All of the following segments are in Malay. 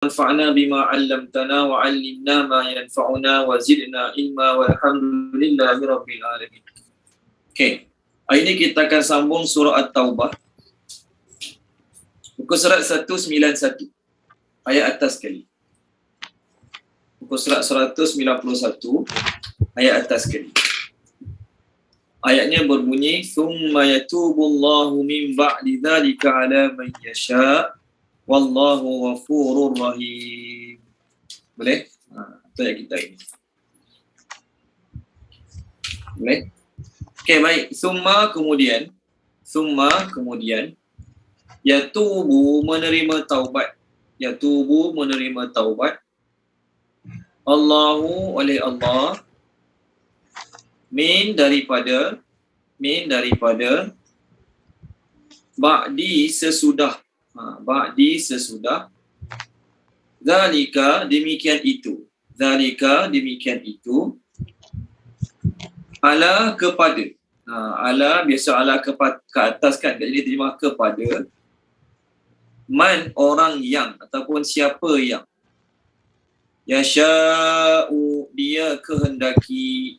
Anfa'na bima 'allamtana wa 'allimna ma yanfa'una wa zidna ilma walhamdulillahi rabbil alamin. Okey. Hari ini kita akan sambung surah At-Taubah. Muka surat 191. Ayat atas sekali. Muka surat 191 ayat atas sekali. Ayatnya berbunyi thumma yatubullahu min ba'di dzalika 'ala man yasha' wallahu ghafurur rahim. Boleh? Itu ayat kita ini. Boleh? Okey, baik. Summa kemudian yatubu menerima taubat. Yatubu menerima taubat. Allahu oleh Allah min daripada ba'di sesudah zalika demikian itu ala kepada ala biasa ala ke atas kan, jadi terjemah kepada man orang yang ataupun siapa yang yasha'u dia kehendaki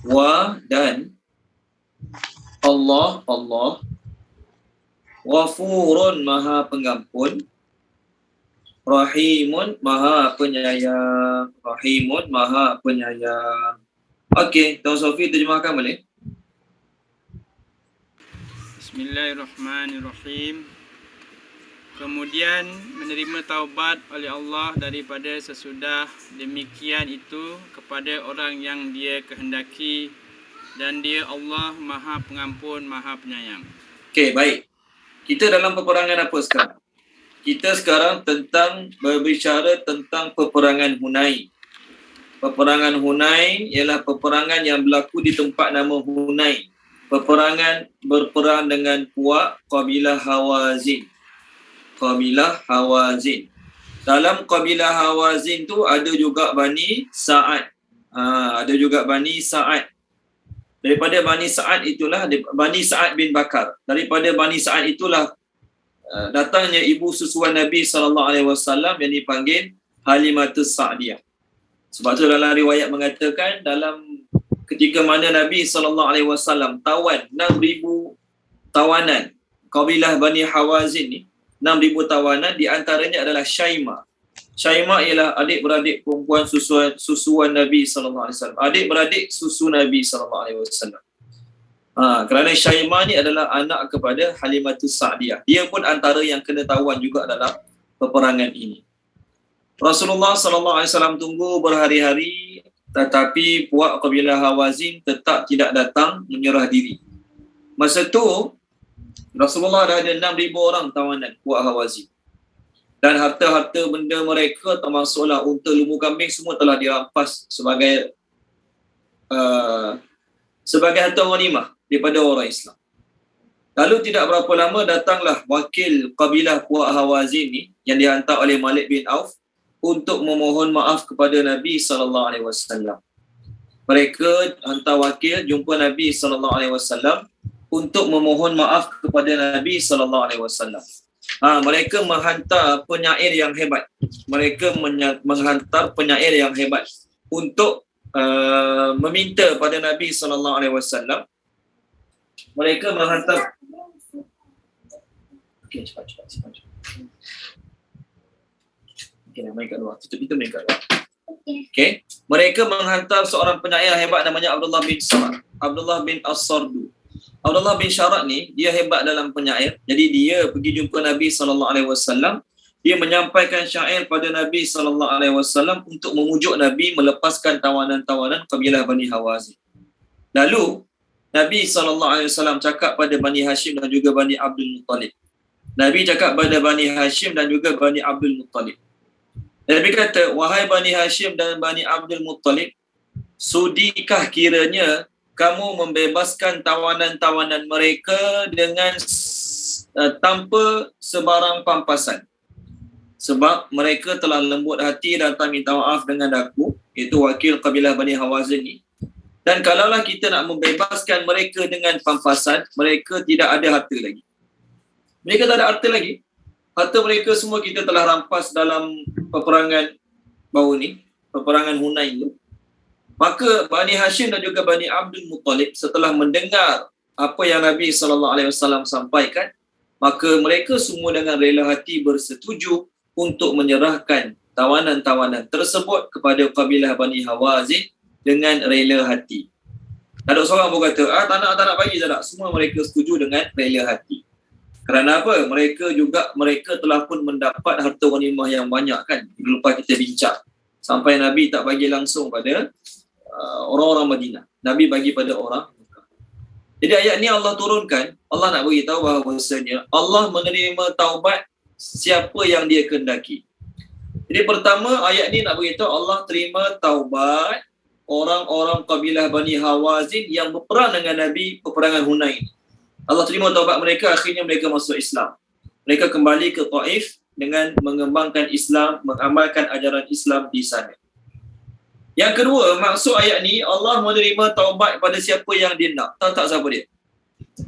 wa dan Allah Ghafurun maha pengampun, Rahimun maha penyayang. Okey, Tuan Sofi terjemahkan boleh? Bismillahirrahmanirrahim. Kemudian menerima taubat oleh Allah daripada sesudah demikian itu kepada orang yang dia kehendaki, dan dia Allah maha pengampun, maha penyayang. Okey, baik. Kita dalam peperangan apa sekarang? Kita sekarang berbicara tentang peperangan Hunain. Peperangan Hunain ialah peperangan yang berlaku di tempat nama Hunain. Berperang dengan puak kabilah Hawazin. Dalam kabilah Hawazin tu ada juga Bani Sa'ad. Daripada Bani Sa'ad itulah Bani Sa'ad bin Bakar. Daripada Bani Sa'ad itulah datangnya ibu susuan Nabi SAW yang dipanggil Halimatus Sa'diyah. Sebab tu dalam riwayat mengatakan dalam ketika mana Nabi SAW tawan 6,000 tawanan kabilah Bani Hawazin ni, 6,000 tawanan, di antaranya adalah Syaimah. Syaimah ialah adik-beradik perempuan susuan Nabi SAW. Adik-beradik susu Nabi SAW. Kerana Syaimah ni adalah anak kepada Halimatus Sa'diyah. Dia pun antara yang kena tawan juga dalam peperangan ini. Rasulullah SAW tunggu berhari-hari, tetapi puak kabilah Hawazin tetap tidak datang menyerah diri. Masa tu Rasulullah dah ada 6,000 orang tawanan puak Hawazin. Dan harta-harta benda mereka termasuklah unta, lembu, kambing semua telah dirampas sebagai harta ghanimah daripada orang Islam. Lalu tidak berapa lama datanglah wakil kabilah puak Hawazin ni yang dihantar oleh Malik bin Auf untuk memohon maaf kepada Nabi SAW. Mereka hantar wakil jumpa Nabi SAW untuk memohon maaf kepada Nabi SAW. Mereka menghantar penyair yang hebat. Untuk meminta pada Nabi SAW. Mereka menghantar cepat. Main kat luar. Tutup pintu, main kat luar. Okey. Mereka menghantar seorang penyair hebat namanya Abdullah bin As-Sardu. Abdullah bin Syarat ni, dia hebat dalam penyair. Jadi dia pergi jumpa Nabi SAW. Dia menyampaikan syair pada Nabi SAW untuk memujuk Nabi melepaskan tawanan-tawanan kabilah Bani Hawazin. Lalu, Nabi SAW cakap pada Bani Hashim dan juga Bani Abdul Muttalib. Nabi cakap pada Bani Hashim dan juga Bani Abdul Muttalib. Nabi kata, wahai Bani Hashim dan Bani Abdul Muttalib, sudikah kiranya kamu membebaskan tawanan-tawanan mereka dengan tanpa sebarang pampasan. Sebab mereka telah lembut hati datang minta maaf dengan aku, iaitu wakil kabilah Bani Hawazin ni. Dan kalaulah kita nak membebaskan mereka dengan pampasan, mereka tidak ada harta lagi. Mereka tak ada harta lagi. Harta mereka semua kita telah rampas dalam peperangan baru ni, peperangan Hunain tu. Maka Bani Hashim dan juga Bani Abdul Muttalib setelah mendengar apa yang Nabi SAW sampaikan, maka mereka semua dengan rela hati bersetuju untuk menyerahkan tawanan-tawanan tersebut kepada kabilah Bani Hawazin dengan rela hati. Tak ada seorang pun kata, tak nak bagi, tak nak. Semua mereka setuju dengan rela hati. Kerana apa? Mereka telah pun mendapat harta ghanimah yang banyak kan. Lepas kita bincang. Sampai Nabi tak bagi langsung pada orang-orang Madinah. Nabi bagi pada orang. Jadi ayat ni Allah turunkan. Allah nak beritahu bahawasanya Allah menerima taubat siapa yang dia kehendaki. Jadi pertama ayat ni nak beritahu Allah terima taubat orang-orang kabilah Bani Hawazin yang berperang dengan Nabi peperangan Hunain. Allah terima taubat mereka, akhirnya mereka masuk Islam. Mereka kembali ke Taif dengan mengembangkan Islam, mengamalkan ajaran Islam di sana. Yang kedua, maksud ayat ni Allah menerima taubat pada siapa yang dia nak. Tak siapa dia.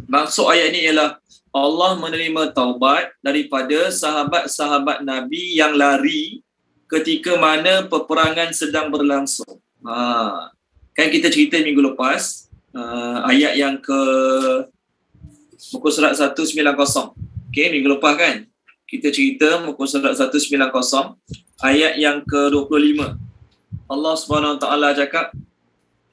Maksud ayat ni ialah Allah menerima taubat daripada sahabat-sahabat Nabi yang lari ketika mana peperangan sedang berlangsung. Kan kita cerita minggu lepas, ayat yang ke muka surat 190. Okey, minggu lepas kan kita cerita muka surat 190 ayat yang ke-25. Allah Subhanahu Wa Taala cakap,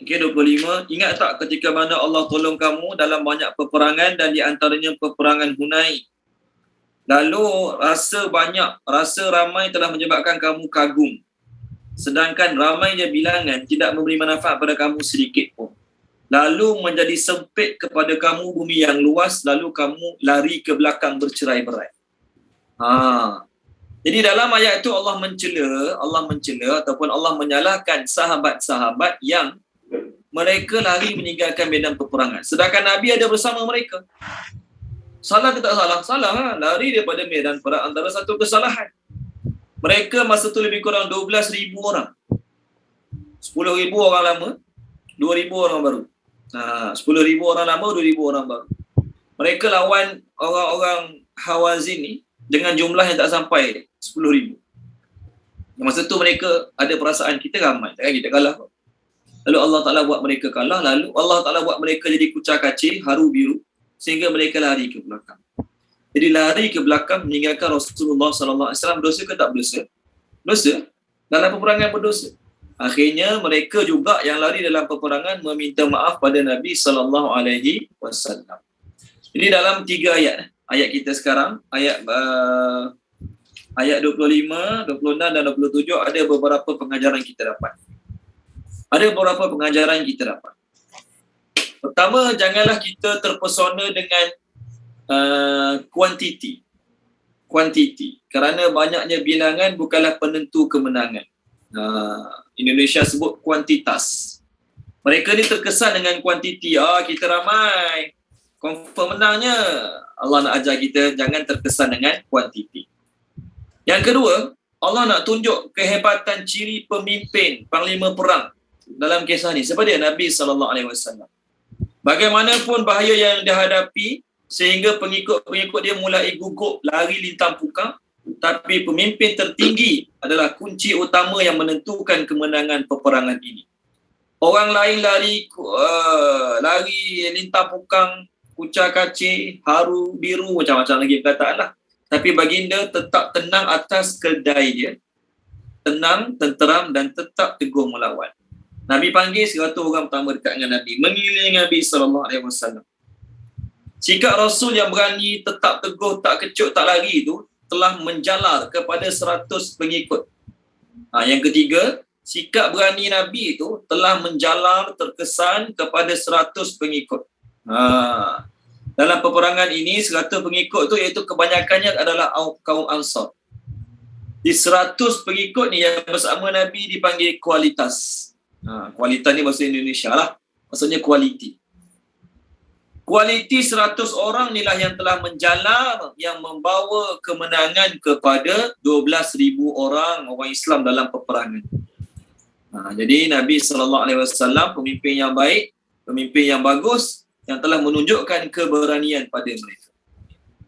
okey 25, ingat tak ketika mana Allah tolong kamu dalam banyak peperangan dan di antaranya peperangan Hunain. Lalu rasa ramai telah menyebabkan kamu kagum. Sedangkan ramainya bilangan tidak memberi manfaat pada kamu sedikit pun. Lalu menjadi sempit kepada kamu bumi yang luas, lalu kamu lari ke belakang bercerai-berai. Jadi dalam ayat itu Allah mencela ataupun Allah menyalahkan sahabat-sahabat yang mereka lari meninggalkan medan peperangan. Sedangkan Nabi ada bersama mereka. Salah ke tak salah? Salah. Lari daripada medan perang antara satu kesalahan. Mereka masa tu lebih kurang 12,000 orang. 10,000 orang lama, 2,000 orang baru. 10,000 orang lama, 2,000 orang baru. Mereka lawan orang-orang Hawazin ni dengan jumlah yang tak sampai 10,000. Masa tu mereka ada perasaan kita ramai, takkan kita kalah. Lalu Allah Ta'ala buat mereka kalah, lalu Allah Ta'ala buat mereka jadi kucar kacir, haru biru, sehingga mereka lari ke belakang. Jadi lari ke belakang meninggalkan Rasulullah SAW. Dosa ke tak berdosa? Dosa. Dalam peperangan berdosa. Akhirnya mereka juga yang lari dalam peperangan meminta maaf pada Nabi SAW. Jadi dalam 3 ayat kita sekarang, ayat 25, 26 dan 27 ada beberapa pengajaran kita dapat. Pertama, janganlah kita terpesona dengan kuantiti. Kerana banyaknya bilangan bukanlah penentu kemenangan. Indonesia sebut kuantitas. Mereka ni terkesan dengan kuantiti. Kita ramai, confirm menangnya. Allah nak ajar kita jangan terkesan dengan kuantiti. Yang kedua, Allah nak tunjuk kehebatan ciri pemimpin, panglima perang dalam kisah ni. Siapa dia? Nabi SAW. Bagaimanapun bahaya yang dihadapi sehingga pengikut-pengikut dia mulai gugup, lari lintang pukang, tapi pemimpin tertinggi adalah kunci utama yang menentukan kemenangan peperangan ini. Orang lain lari lintang pukang, kucar kacir, haru biru, macam-macam lagi perkataan lah. Tapi baginda tetap tenang atas kedai dia. Tenang, tenteram dan tetap teguh melawan. Nabi panggil 100 orang pertama dekat dengan Nabi, mengelilingi Nabi SAW. Sikap Rasul yang berani, tetap teguh, tak kecut, tak lari itu telah menjalar kepada 100 pengikut. Yang ketiga, sikap berani Nabi itu telah menjalar terkesan kepada 100 pengikut. Dalam peperangan ini 100 pengikut tu iaitu kebanyakannya adalah kaum Ansar. Di 100 pengikut ni yang bersama Nabi dipanggil kualitas. Kualitas ni bahasa Indonesia lah. Maksudnya kualiti. Kualiti 100 orang inilah yang telah menjalar, yang membawa kemenangan kepada 12,000 orang Islam dalam peperangan. Jadi Nabi SAW pemimpin yang baik, pemimpin yang bagus, yang telah menunjukkan keberanian pada mereka.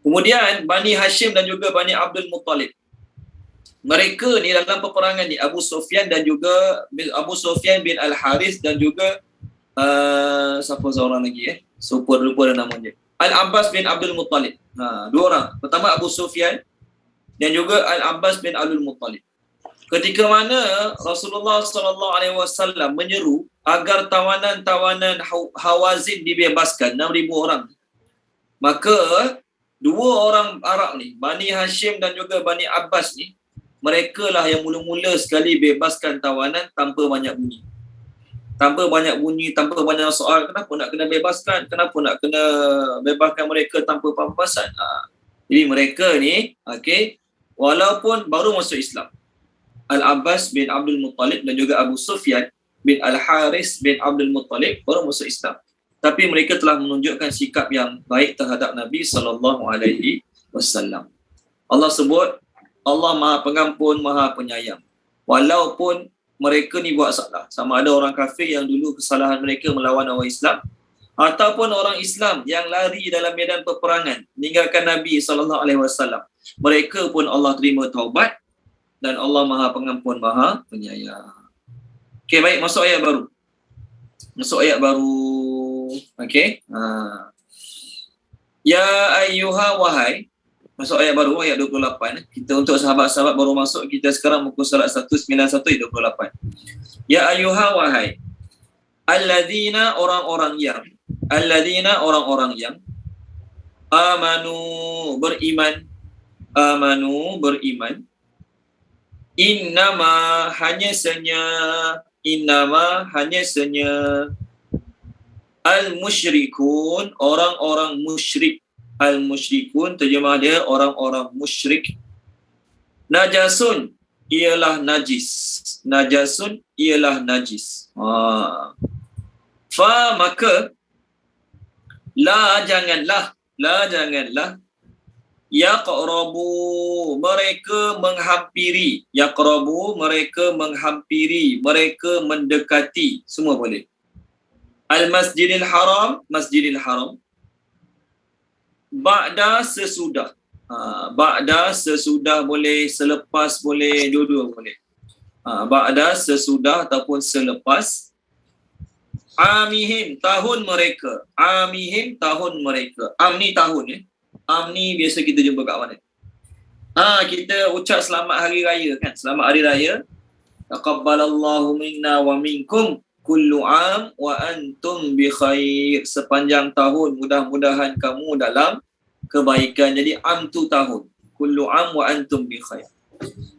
Kemudian Bani Hashim dan juga Bani Abdul Muttalib. Mereka ni dalam peperangan ni Abu Sufyan bin Al-Harith dan juga siapa seorang lagi lupa nama dia. Al-Abbas bin Abdul Muttalib. Dua orang. Pertama Abu Sufyan dan juga Al-Abbas bin Abdul Muttalib. Ketika mana Rasulullah SAW menyeru agar tawanan-tawanan Hawazin dibebaskan, 6,000 orang. Maka dua orang Arab ni, Bani Hashim dan juga Bani Abbas ni, mereka lah yang mula-mula sekali bebaskan tawanan tanpa banyak bunyi. Tanpa banyak soal, kenapa nak kena bebaskan, kenapa nak kena bebaskan mereka tanpa pampasan. Jadi mereka ni, walaupun baru masuk Islam, Al-Abbas bin Abdul Muttalib dan juga Abu Sufyan bin Al-Haris bin Abdul Muttalib baru masuk Islam. Tapi mereka telah menunjukkan sikap yang baik terhadap Nabi SAW. Allah sebut, Allah Maha Pengampun, Maha Penyayang. Walaupun mereka ni buat salah. Sama ada orang kafir yang dulu kesalahan mereka melawan orang Islam, ataupun orang Islam yang lari dalam medan peperangan, meninggalkan Nabi SAW. Mereka pun Allah terima taubat dan Allah Maha Pengampun, Maha Penyayang. Okey, baik, masuk ayat baru. Okey. Ya ayyuha wahai. Masuk ayat baru, ayat 28. Kita untuk sahabat-sahabat baru masuk, kita sekarang muka surat 191 ayat 28. Ya ayyuha wahai. Alladzina orang-orang yang amanu beriman. Innama hanya senya al-musyrikun, orang-orang musyrik. Al-musyrikun terjemah dia orang-orang musyrik. Najasun ialah najis. Fa maka la janganlah yaqrabu mereka menghampiri, mereka mendekati, semua boleh. Al-Masjidil Haram, Masjidil Haram. Ba'da sesudah boleh, selepas boleh, dua-dua boleh. Ba'da sesudah ataupun selepas. Amihim tahun mereka. Amni tahun Amni biasa kita jumpa kat mana? Kita ucap selamat hari raya kan? Selamat hari raya. Taqabbalallahu minna wa minkum kullu am wa antum bi khair. Sepanjang tahun mudah-mudahan kamu dalam kebaikan. Jadi am tu tahun. Kullu am wa antum bi khair.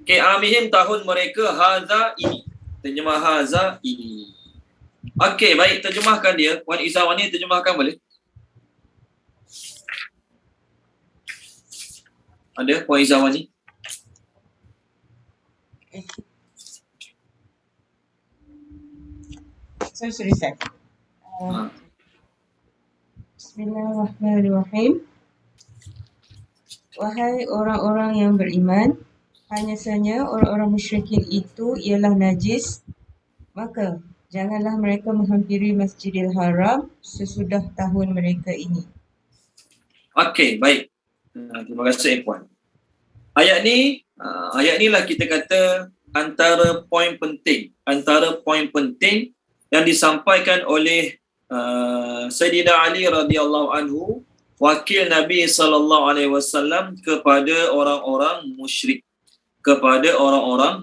Okey, amihim tahun mereka, haza ini. Terjemah haza ini. Okey, baik, terjemahkan dia. Wan Izawani terjemahkan boleh? Ada Puan Izawani? Sorry. Bismillahirrahmanirrahim. Wahai orang-orang yang beriman, hanya saja orang-orang musyrikin itu ialah najis, maka janganlah mereka menghampiri Masjidil Haram sesudah tahun mereka ini. Okey, baik. Terima kasih Puan. Ayat ni lah kita kata antara poin penting yang disampaikan oleh Sayyidina Ali radhiyallahu anhu, wakil Nabi SAW kepada orang-orang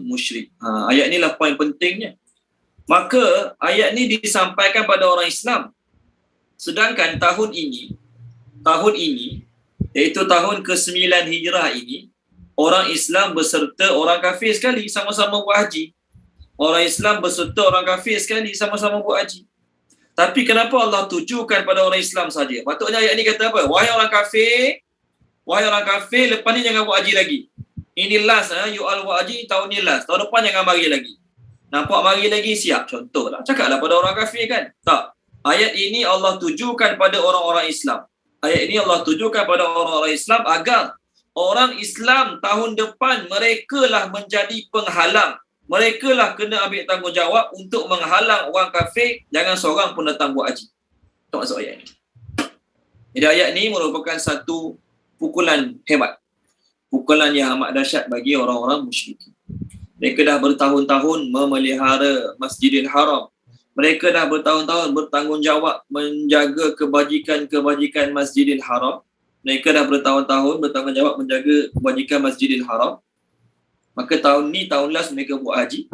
musyrik. Ayat ni lah poin pentingnya. Maka ayat ni disampaikan pada orang Islam. Sedangkan tahun ini iaitu tahun ke-9 Hijrah ini, orang Islam beserta orang kafir sekali sama-sama buat haji. Orang Islam beserta orang kafir sekali sama-sama buat haji. Tapi kenapa Allah tujukan pada orang Islam saja? Patutnya ayat ni kata apa? Wahai orang kafir, lepas ni jangan buat haji lagi. Ini last, you all buat haji tahun ni last. Tahun depan jangan mari lagi. Nampak mari lagi, siap. Contohlah. Cakaplah pada orang kafir kan? Tak. Ayat ini Allah tujukan pada orang-orang Islam. Ayat ini Allah tujukan pada orang-orang Islam agar orang Islam tahun depan merekalah menjadi penghalang. Merekalah kena ambil tanggungjawab untuk menghalang orang kafir jangan seorang pun datang buat haji. Itu maksud ayat ini. Jadi ayat ini merupakan satu pukulan hebat. Pukulan yang amat dahsyat bagi orang-orang musyrikin. Mereka dah bertahun-tahun memelihara Masjidil Haram. Mereka dah bertahun-tahun bertanggungjawab menjaga kebajikan-kebajikan Masjidil Haram. Mereka dah bertahun-tahun bertanggungjawab menjaga kebajikan Masjidil Haram. Maka tahun ni, tahun last mereka buat haji.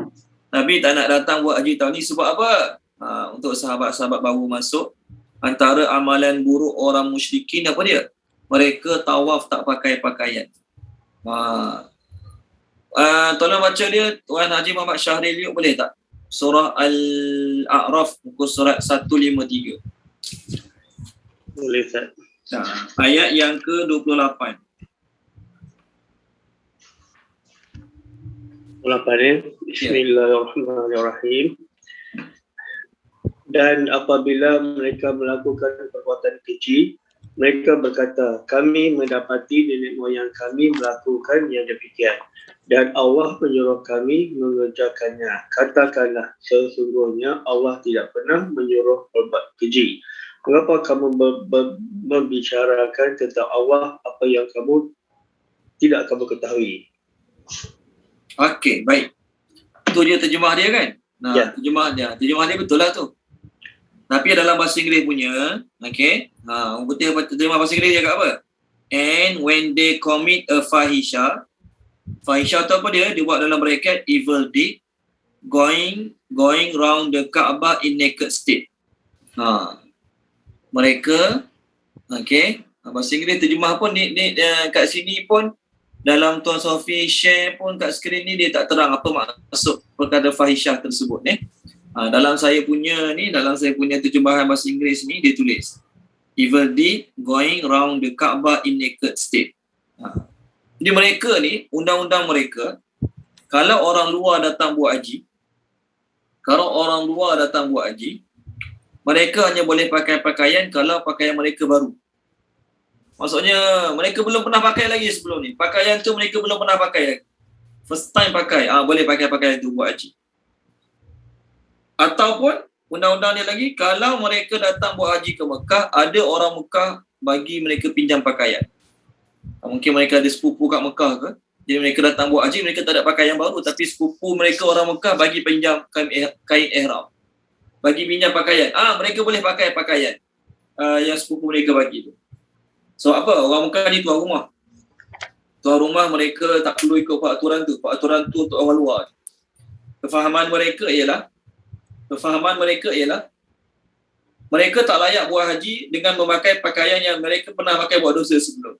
Nabi tak nak datang buat haji tahun ni sebab apa? Untuk sahabat-sahabat baru masuk, antara amalan buruk orang musyrikin apa dia? Mereka tawaf tak pakai pakaian. Tolong baca dia, Tuan Haji Muhammad Syahril Liuk, boleh tak? Surah Al-A'raf, muka surat 153. Boleh, Ustaz. Ayat yang ke-28. 28. Bismillahirrahmanirrahim. Dan apabila mereka melakukan perbuatan keji, mereka berkata, kami mendapati nenek moyang kami melakukan yang demikian, dan Allah menyuruh kami mengerjakannya. Katakanlah, sesungguhnya Allah tidak pernah menyuruh berbuat keji. Mengapa kamu membicarakan tentang Allah apa yang tidak kamu ketahui? Okey, baik. Itu dia terjemah dia kan? Ya. Terjemah dia betul lah tu. Tapi dalam bahasa Inggeris punya, okey, orang putih terjemah bahasa Inggeris dia kat apa? And when they commit a fahisha tu apa dia? Dia buat dalam bracket evil deed, going round the Kaabah in naked state. Mereka, okey, bahasa Inggeris terjemah pun ni kat sini pun, dalam Tuan Sofi share pun kat skrin ni dia tak terang apa maksud perkara fahisyah tersebut dalam saya punya terjemahan bahasa Inggeris ni dia tulis evil deed going round the Kaabah in naked state. Jadi mereka ni, undang-undang mereka, kalau orang luar datang buat haji, mereka hanya boleh pakai pakaian kalau pakaian mereka baru. Maksudnya mereka belum pernah pakai lagi sebelum ni. Pakaian tu mereka belum pernah pakai lagi. First time pakai, boleh pakai pakaian tu buat haji. Ataupun undang-undang dia lagi, kalau mereka datang buat haji ke Mekah, ada orang Mekah bagi mereka pinjam pakaian. Mungkin mereka ada sepupu kat Mekah ke, jadi mereka datang buat haji, mereka tak ada pakaian baru, tapi sepupu mereka orang Mekah bagi pinjam kain ihram, bagi pinjam pakaian. Mereka boleh pakai pakaian yang sepupu mereka bagi tu. So apa? Orang Mekah ni tuan rumah. Tuan rumah mereka tak perlu ikut peraturan tu. Peraturan tu untuk orang luar. Kefahaman mereka ialah mereka tak layak buat haji dengan memakai pakaian yang mereka pernah pakai buat dosa sebelum.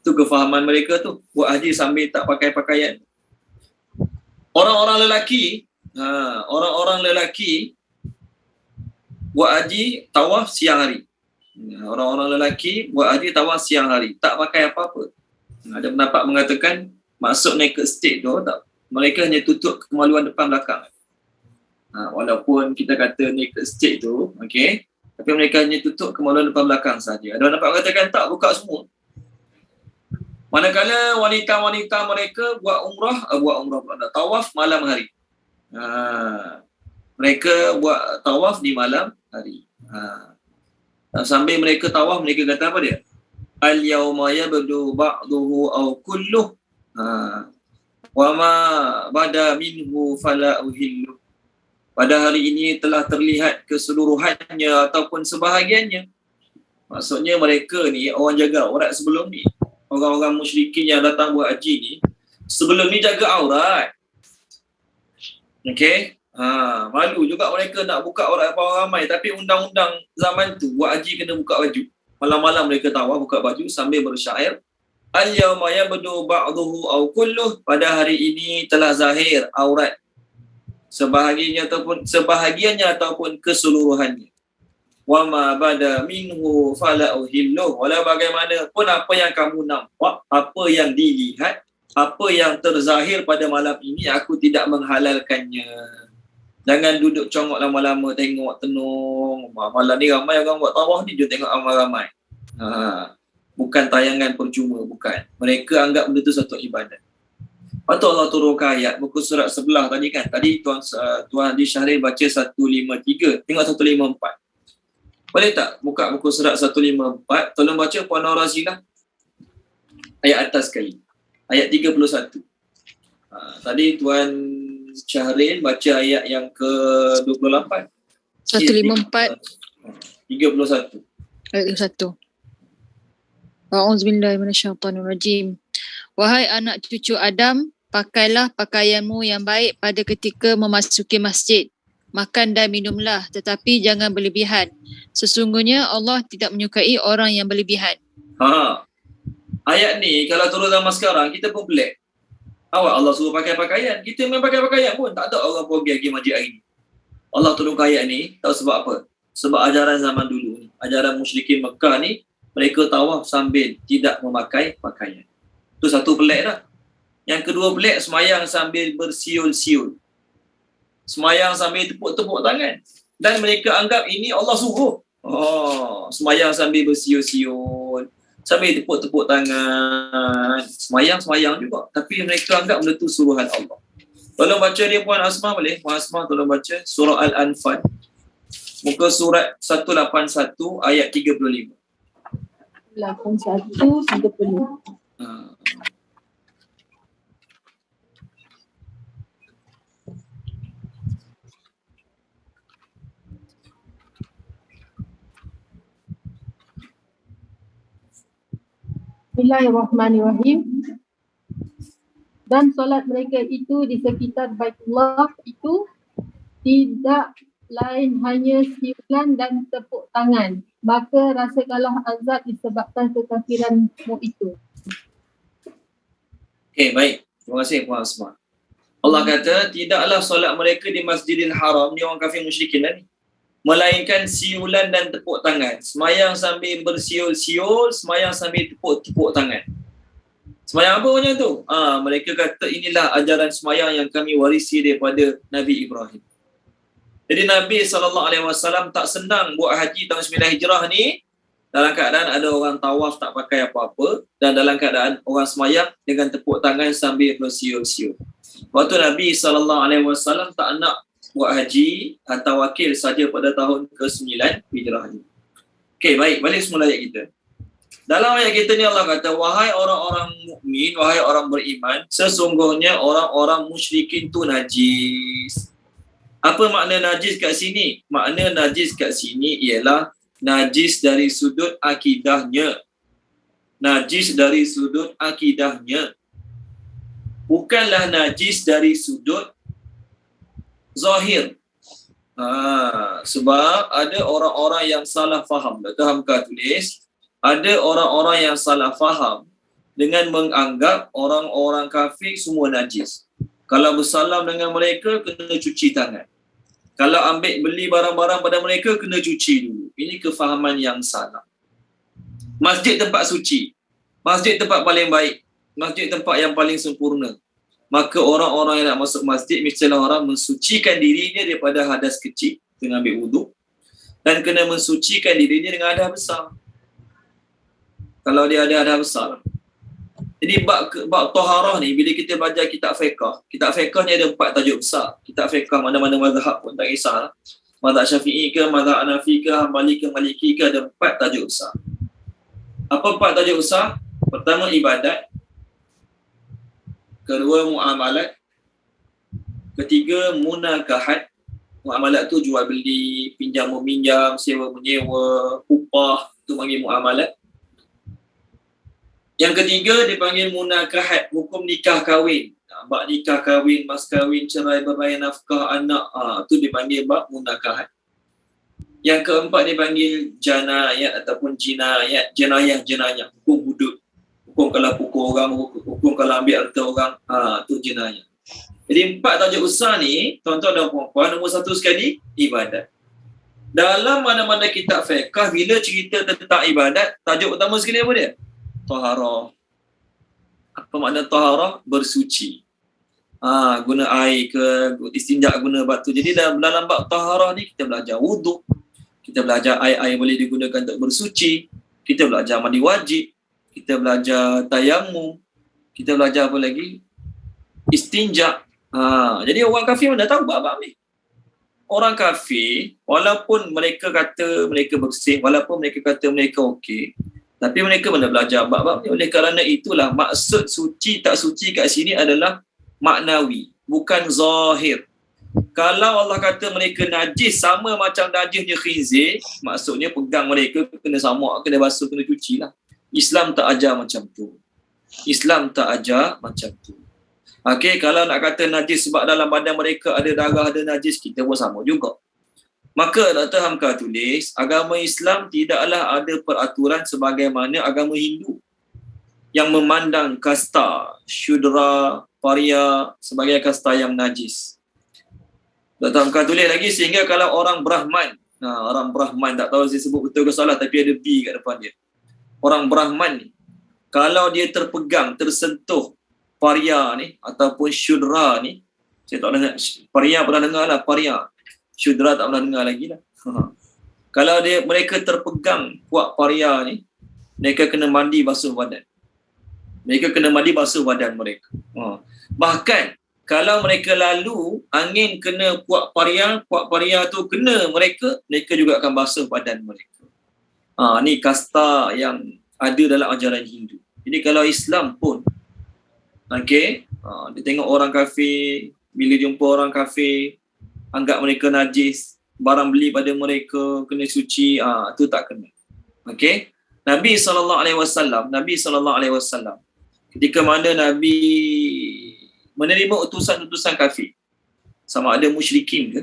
Tu kefahaman mereka tu. Buat haji sambil tak pakai pakaian. Orang-orang lelaki buat haji tawaf siang hari. Orang-orang lelaki buat haji tawaf siang hari, tak pakai apa-apa. Ada pendapat mengatakan masuk naked state tu tak, mereka hanya tutup kemaluan depan belakang. Walaupun kita kata naked state tu, okey, tapi mereka hanya tutup kemaluan depan belakang saja. Ada pendapat mengatakan tak, buka semua. Manakala wanita-wanita mereka buat umrah tawaf malam hari. Mereka buat tawaf di malam hari. Sambil mereka tawaf, mereka kata apa dia? Al-yawma yabdu ba'duhu aw kulluh wa ma bada minhu fala uhillu. Pada hari ini telah terlihat keseluruhannya ataupun sebahagiannya. Maksudnya mereka ni, orang jaga aurat sebelum ni. Orang-orang musyrikin yang datang buat haji ni, sebelum ni jaga aurat. Okey? Malu juga mereka nak buka aurat orang ramai, tapi undang-undang zaman tu buat haji kena buka baju. Malam-malam mereka tawaf buka baju sambil bersyair, al-yawma yabdu ba'duhu aw kulluh, pada hari ini telah zahir aurat sebahagiannya ataupun keseluruhannya. Wa ma bada minhu fala uhilluh, wala bagaimanapun apa yang kamu nampak, apa yang dilihat, apa yang terzahir pada malam ini, aku tidak menghalalkannya. Jangan duduk congok lama-lama tengok tenung. Malam ni ramai orang buat tawaf ni, dia tengok ramai-ramai. Bukan tayangan percuma, bukan. Mereka anggap benda tu satu ibadat. Lepas tu Allah turunkan ayat muka surat sebelah tadi kan. Tadi Tuan Haji Syahril baca 153. Tengok 154. Boleh tak buka buku surat 154, tolong baca Puan Nora Zila ayat atas sekali. Ayat 31. Tadi Tuan Syahrin baca ayat yang ke-28. 154 31. ayat 1. A'udzubillahi minasyaitonirrajim. Wahai anak cucu Adam, pakailah pakaianmu yang baik pada ketika memasuki masjid. Makan dan minumlah, tetapi jangan berlebihan. Sesungguhnya Allah tidak menyukai orang yang berlebihan. Ayat ni kalau turun zaman sekarang kita pun pelik. Awak Allah suruh pakai pakaian, kita memang pakai pakaian pun tak ada orang pergi masjid hari ni. Allah turunkan ayat ni tahu sebab apa? Sebab ajaran zaman dulu ni, ajaran musyrikin Mekah ni, mereka tawaf sambil tidak memakai pakaian. Itu satu pelik dah. Yang kedua pelik, semayang sambil bersiul-siul. Semayang sambil tepuk-tepuk tangan. Dan mereka anggap ini Allah suruh. Semayang sambil bersiul-siul, sambil tepuk-tepuk tangan. Semayang juga. Tapi mereka anggap benda tu suruhan Allah. Tolong baca dia Puan Asma boleh? Puan Asma tolong baca surah Al-Anfal. Muka surat 181 ayat 35. 81:30. Bismillahirrahmanirrahim. Dan solat mereka itu di sekitar Baitullah itu tidak lain hanya siulan dan tepuk tangan. Maka rasakanlah azab disebabkan kekafiranmu itu. Okey, baik. Terima kasih Puan Asma. Allah kata, tidaklah solat mereka di Masjidil Haram, ni orang kafir musyrikin lah ni, melainkan siulan dan tepuk tangan. Semayang sambil bersiul-siul, semayang sambil tepuk-tepuk tangan. Semayang apa macam tu? Mereka kata inilah ajaran semayang yang kami warisi daripada Nabi Ibrahim. Jadi Nabi SAW tak senang buat haji tahun 9 Hijrah ni dalam keadaan ada orang tawaf tak pakai apa-apa dan dalam keadaan orang semayang dengan tepuk tangan sambil bersiul-siul. Waktu Nabi SAW tak nak buat haji atau wakil saja pada tahun ke-9 Hijrah ni. Okey, baik, balik semula ayat kita. Dalam ayat kita ni Allah kata, wahai orang-orang mukmin, wahai orang beriman, sesungguhnya orang-orang musyrikin tu najis. Apa makna najis kat sini? Makna najis kat sini ialah najis dari sudut akidahnya. Najis dari sudut akidahnya. Bukanlah najis dari sudut zahir. Sebab ada orang-orang yang salah faham. Dr. Hamka tulis, ada orang-orang yang salah faham dengan menganggap orang-orang kafir semua najis. Kalau bersalam dengan mereka, kena cuci tangan. Kalau ambil beli barang-barang pada mereka, kena cuci dulu. Ini kefahaman yang salah. Masjid tempat suci. Masjid tempat paling baik. Masjid tempat yang paling sempurna. Maka orang-orang yang nak masuk masjid, mestilah orang mensucikan dirinya daripada hadas kecil dengan ambil wuduk. Dan kena mensucikan dirinya dengan hadas besar. Kalau dia ada hadas besar. Jadi bab taharah ni, bila kita belajar kitab fiqh ni ada 4 tajuk besar. Kitab fiqh mana-mana mazhab pun tak kisah. Mazhab Syafi'i ke, mazhab Hanafi ke, Hambali ke, Maliki ke, ada 4 tajuk besar. Apa 4 tajuk besar? Pertama ibadat. Kedua muamalat. Ketiga munakahat. Muamalat tu jual beli, pinjam meminjam, sewa menyewa, upah, tu panggil muamalat. Yang ketiga dipanggil munakahat, hukum nikah kahwin. Bab nikah kahwin, mas kahwin, cerai berai, nafkah anak, tu dipanggil bab munakahat. Yang keempat dipanggil janayat ataupun jinayat, jenayah, hukum hudud. Hukum kalau pukul orang, hukum kalau ambil harta orang, tu jenayah. Jadi 4 tajuk besar ni, tuan-tuan dan puan-puan, nombor 1 sekali, ibadat. Dalam mana-mana kitab fiqh, bila cerita tentang ibadat, tajuk utama sekali apa dia? Taharah. Apa makna taharah? Bersuci. Guna air ke, istinja guna batu. Jadi dalam bab taharah ni kita belajar wuduk, kita belajar air boleh digunakan untuk bersuci, kita belajar mandi wajib, kita belajar tayammum, kita belajar apa lagi? Istinja. Jadi orang kafir mana tahu bab-bab ni. orang kafir, walaupun mereka kata mereka bersih, walaupun mereka kata mereka okey, tapi mereka mana belajar bab-bab ni. Oleh kerana itulah maksud suci tak suci kat sini adalah maknawi, bukan zahir. Kalau Allah kata mereka najis sama macam najisnya khinzir, maksudnya pegang mereka kena samak, kena basuh, kena cuci lah. Islam tak ajar macam tu. Islam tak ajar macam tu. Okey, kalau nak kata najis sebab dalam badan mereka ada darah, ada najis, kita pun sama juga. Maka Dr. Hamka tulis, agama Islam tidaklah ada peraturan sebagaimana agama Hindu yang memandang kasta, syudra, paria sebagai kasta yang najis. Dr. Hamka tulis lagi, sehingga kalau orang Brahman, orang Brahman, tak tahu saya sebut betul ke salah, tapi ada B kat depan dia. Orang Brahman ni, kalau dia terpegang, tersentuh paria ni ataupun syudra ni, saya tak dengar, paria pernah dengar lah, paria, syudra tak pernah dengar lagi lah. Kalau mereka terpegang kuat paria ni, mereka kena mandi basuh badan. Mereka kena mandi basuh badan mereka. Bahkan kalau mereka lalu, angin kena kuat paria tu kena mereka juga akan basuh badan mereka. Ni kasta yang ada dalam ajaran Hindu. Jadi kalau Islam pun, dia tengok orang kafir, bila jumpa orang kafir, anggap mereka najis, barang beli pada mereka kena suci, tu tak kena. Nabi SAW, ketika mana Nabi menerima utusan-utusan kafir, sama ada musyrikin ke,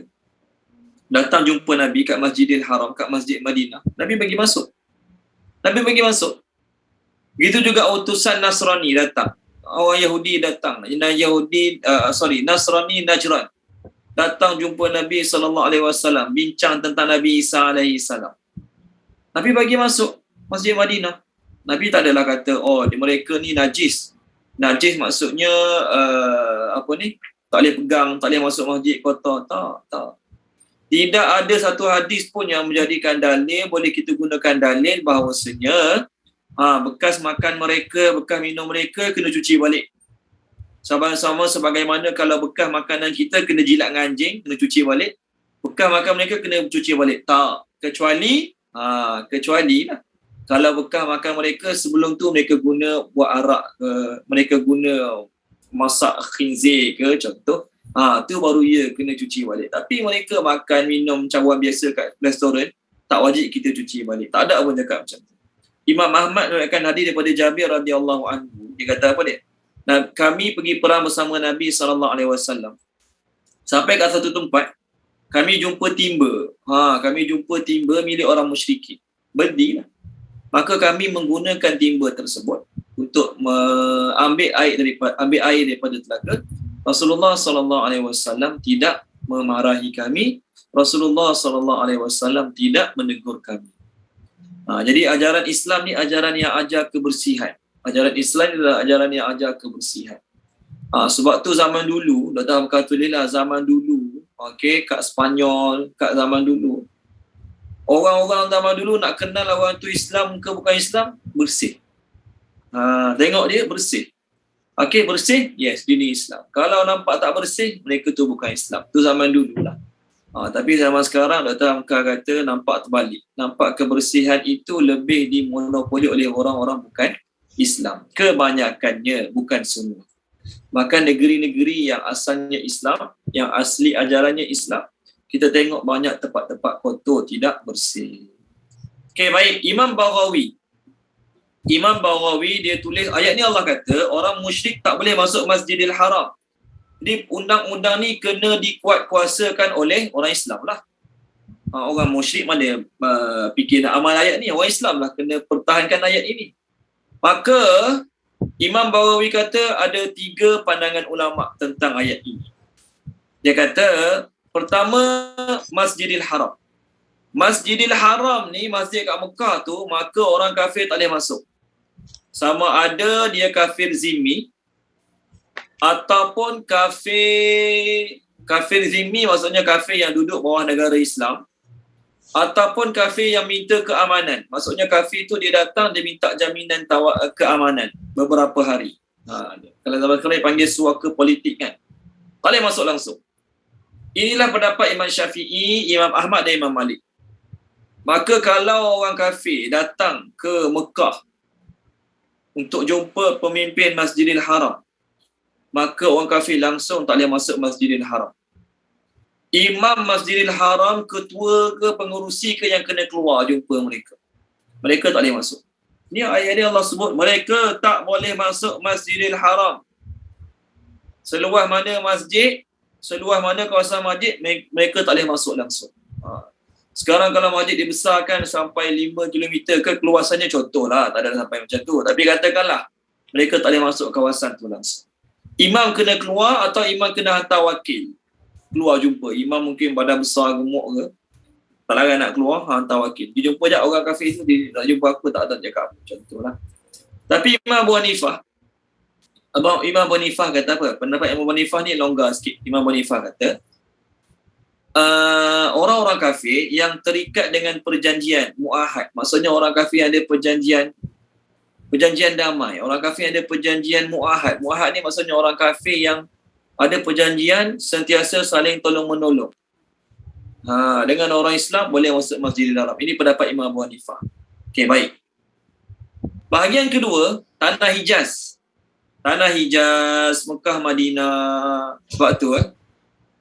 datang jumpa Nabi kat Masjidil Haram, kat Masjid Madinah, Nabi bagi masuk. Begitu juga utusan Nasrani datang, orang Yahudi datang, Nasrani Najran datang jumpa Nabi SAW, bincang tentang Nabi Isa AS. Nabi bagi masuk Masjid Madinah. Nabi tak adalah kata, mereka ni najis. Najis maksudnya tak boleh pegang, tak boleh masuk masjid kotor. Tak. Tidak ada satu hadis pun yang menjadikan dalil, boleh kita gunakan dalil bahawasanya bekas makan mereka, bekas minum mereka kena cuci balik. Sama-sama sebagaimana kalau bekas makanan kita kena jilat dengan anjing, kena cuci balik. Bekas makan mereka kena cuci balik. Tak. Kecuali lah. Kalau bekas makan mereka sebelum tu mereka guna buat arak ke, mereka guna masak khinzir ke contoh, tu baru kena cuci balik. Tapi mereka makan, minum cawan biasa kat restoran, tak wajib kita cuci balik. Tak ada pun cakap macam tu. Imam Ahmad meriwayatkan hadis daripada Jabir radhiyallahu anhu. Dia kata apa dia? Kami pergi perang bersama Nabi SAW. Sampai kat satu tempat, kami jumpa timba. Kami jumpa timba milik orang musyrikin. Berdilah. Maka kami menggunakan timba tersebut untuk ambil air daripada telaga. Rasulullah SAW tidak memarahi kami. Rasulullah SAW tidak menegur kami. Jadi ajaran Islam ni ajaran yang ajar kebersihan. Ajaran Islam ni adalah ajaran yang ajar kebersihan. Sebab tu zaman dulu, Dr. Hamka tulislah zaman dulu, kat Spanyol, kat zaman dulu, orang-orang zaman dulu nak kenal orang tu Islam ke bukan Islam, bersih. Tengok dia bersih. Bersih, yes, dia ni Islam. Kalau nampak tak bersih, mereka tu bukan Islam. Tu zaman dulu lah. Tapi zaman sekarang, Dr. Hamka kata nampak terbalik. Nampak kebersihan itu lebih dimonopoli oleh orang-orang bukan Islam. Kebanyakannya, bukan semua. Bahkan negeri-negeri yang asalnya Islam, yang asli ajarannya Islam, kita tengok banyak tempat-tempat kotor, tidak bersih. Baik. Imam Baghawi dia tulis, ayat ni Allah kata, orang musyrik tak boleh masuk Masjidil Haram. Jadi undang-undang ni kena dikuatkuasakan oleh orang Islam lah. Orang musyrik mana fikir nak amal ayat ni? Orang Islam lah kena pertahankan ayat ini. Maka Imam Baghawi kata ada 3 pandangan ulama tentang ayat ini. Dia kata, pertama, Masjidil Haram. Masjidil Haram ni, masjid kat Mekah tu, maka orang kafir tak boleh masuk. Sama ada dia kafir zimmi, ataupun kafir zimmi maksudnya kafir yang duduk bawah negara Islam, ataupun kafir yang minta keamanan. Maksudnya kafir tu dia datang, dia minta jaminan keamanan beberapa hari. Kalau zaman sekarang panggil suaka politik kan. Tak boleh masuk langsung. Inilah pendapat Imam Syafi'i, Imam Ahmad dan Imam Malik. Maka kalau orang kafir datang ke Mekah untuk jumpa pemimpin Masjidil Haram, maka orang kafir langsung tak boleh masuk Masjidil Haram. Imam Masjidil Haram, ketua ke pengurusi ke yang kena keluar jumpa mereka. Mereka tak boleh masuk. Ni ayat dia Allah sebut, mereka tak boleh masuk Masjidil Haram. Seluas mana masjid, seluas mana kawasan masjid, mereka tak boleh masuk langsung. Sekarang kalau masjid dibesarkan sampai 5 km ke keluasannya, contohlah, tak ada sampai macam tu. Tapi katakanlah, mereka tak boleh masuk kawasan tu langsung. Imam kena keluar atau imam kena hantar wakil keluar jumpa. Imam mungkin badan besar, gemuk ke, tak larat nak keluar, hantar wakil. Dia jumpa je orang kafir tu, dia nak jumpa aku, tak ada cakap apa, macam tu lah. Tapi Imam Abu Hanifah kata apa? Pendapat Imam Abu Hanifah ni longgar sikit. Imam Abu Hanifah kata, orang-orang kafir yang terikat dengan perjanjian muahad, maksudnya orang kafir yang ada perjanjian damai. Orang kafir yang ada perjanjian muahad. Muahad ni maksudnya orang kafir yang ada perjanjian sentiasa saling tolong-menolong. Dengan orang Islam boleh masuk Masjidil Haram. Ini pendapat Imam Abu Hanifah. Okey, baik. Bahagian kedua, Tanah Hijaz. Tanah Hijaz, Mekah, Madinah. Sebab tu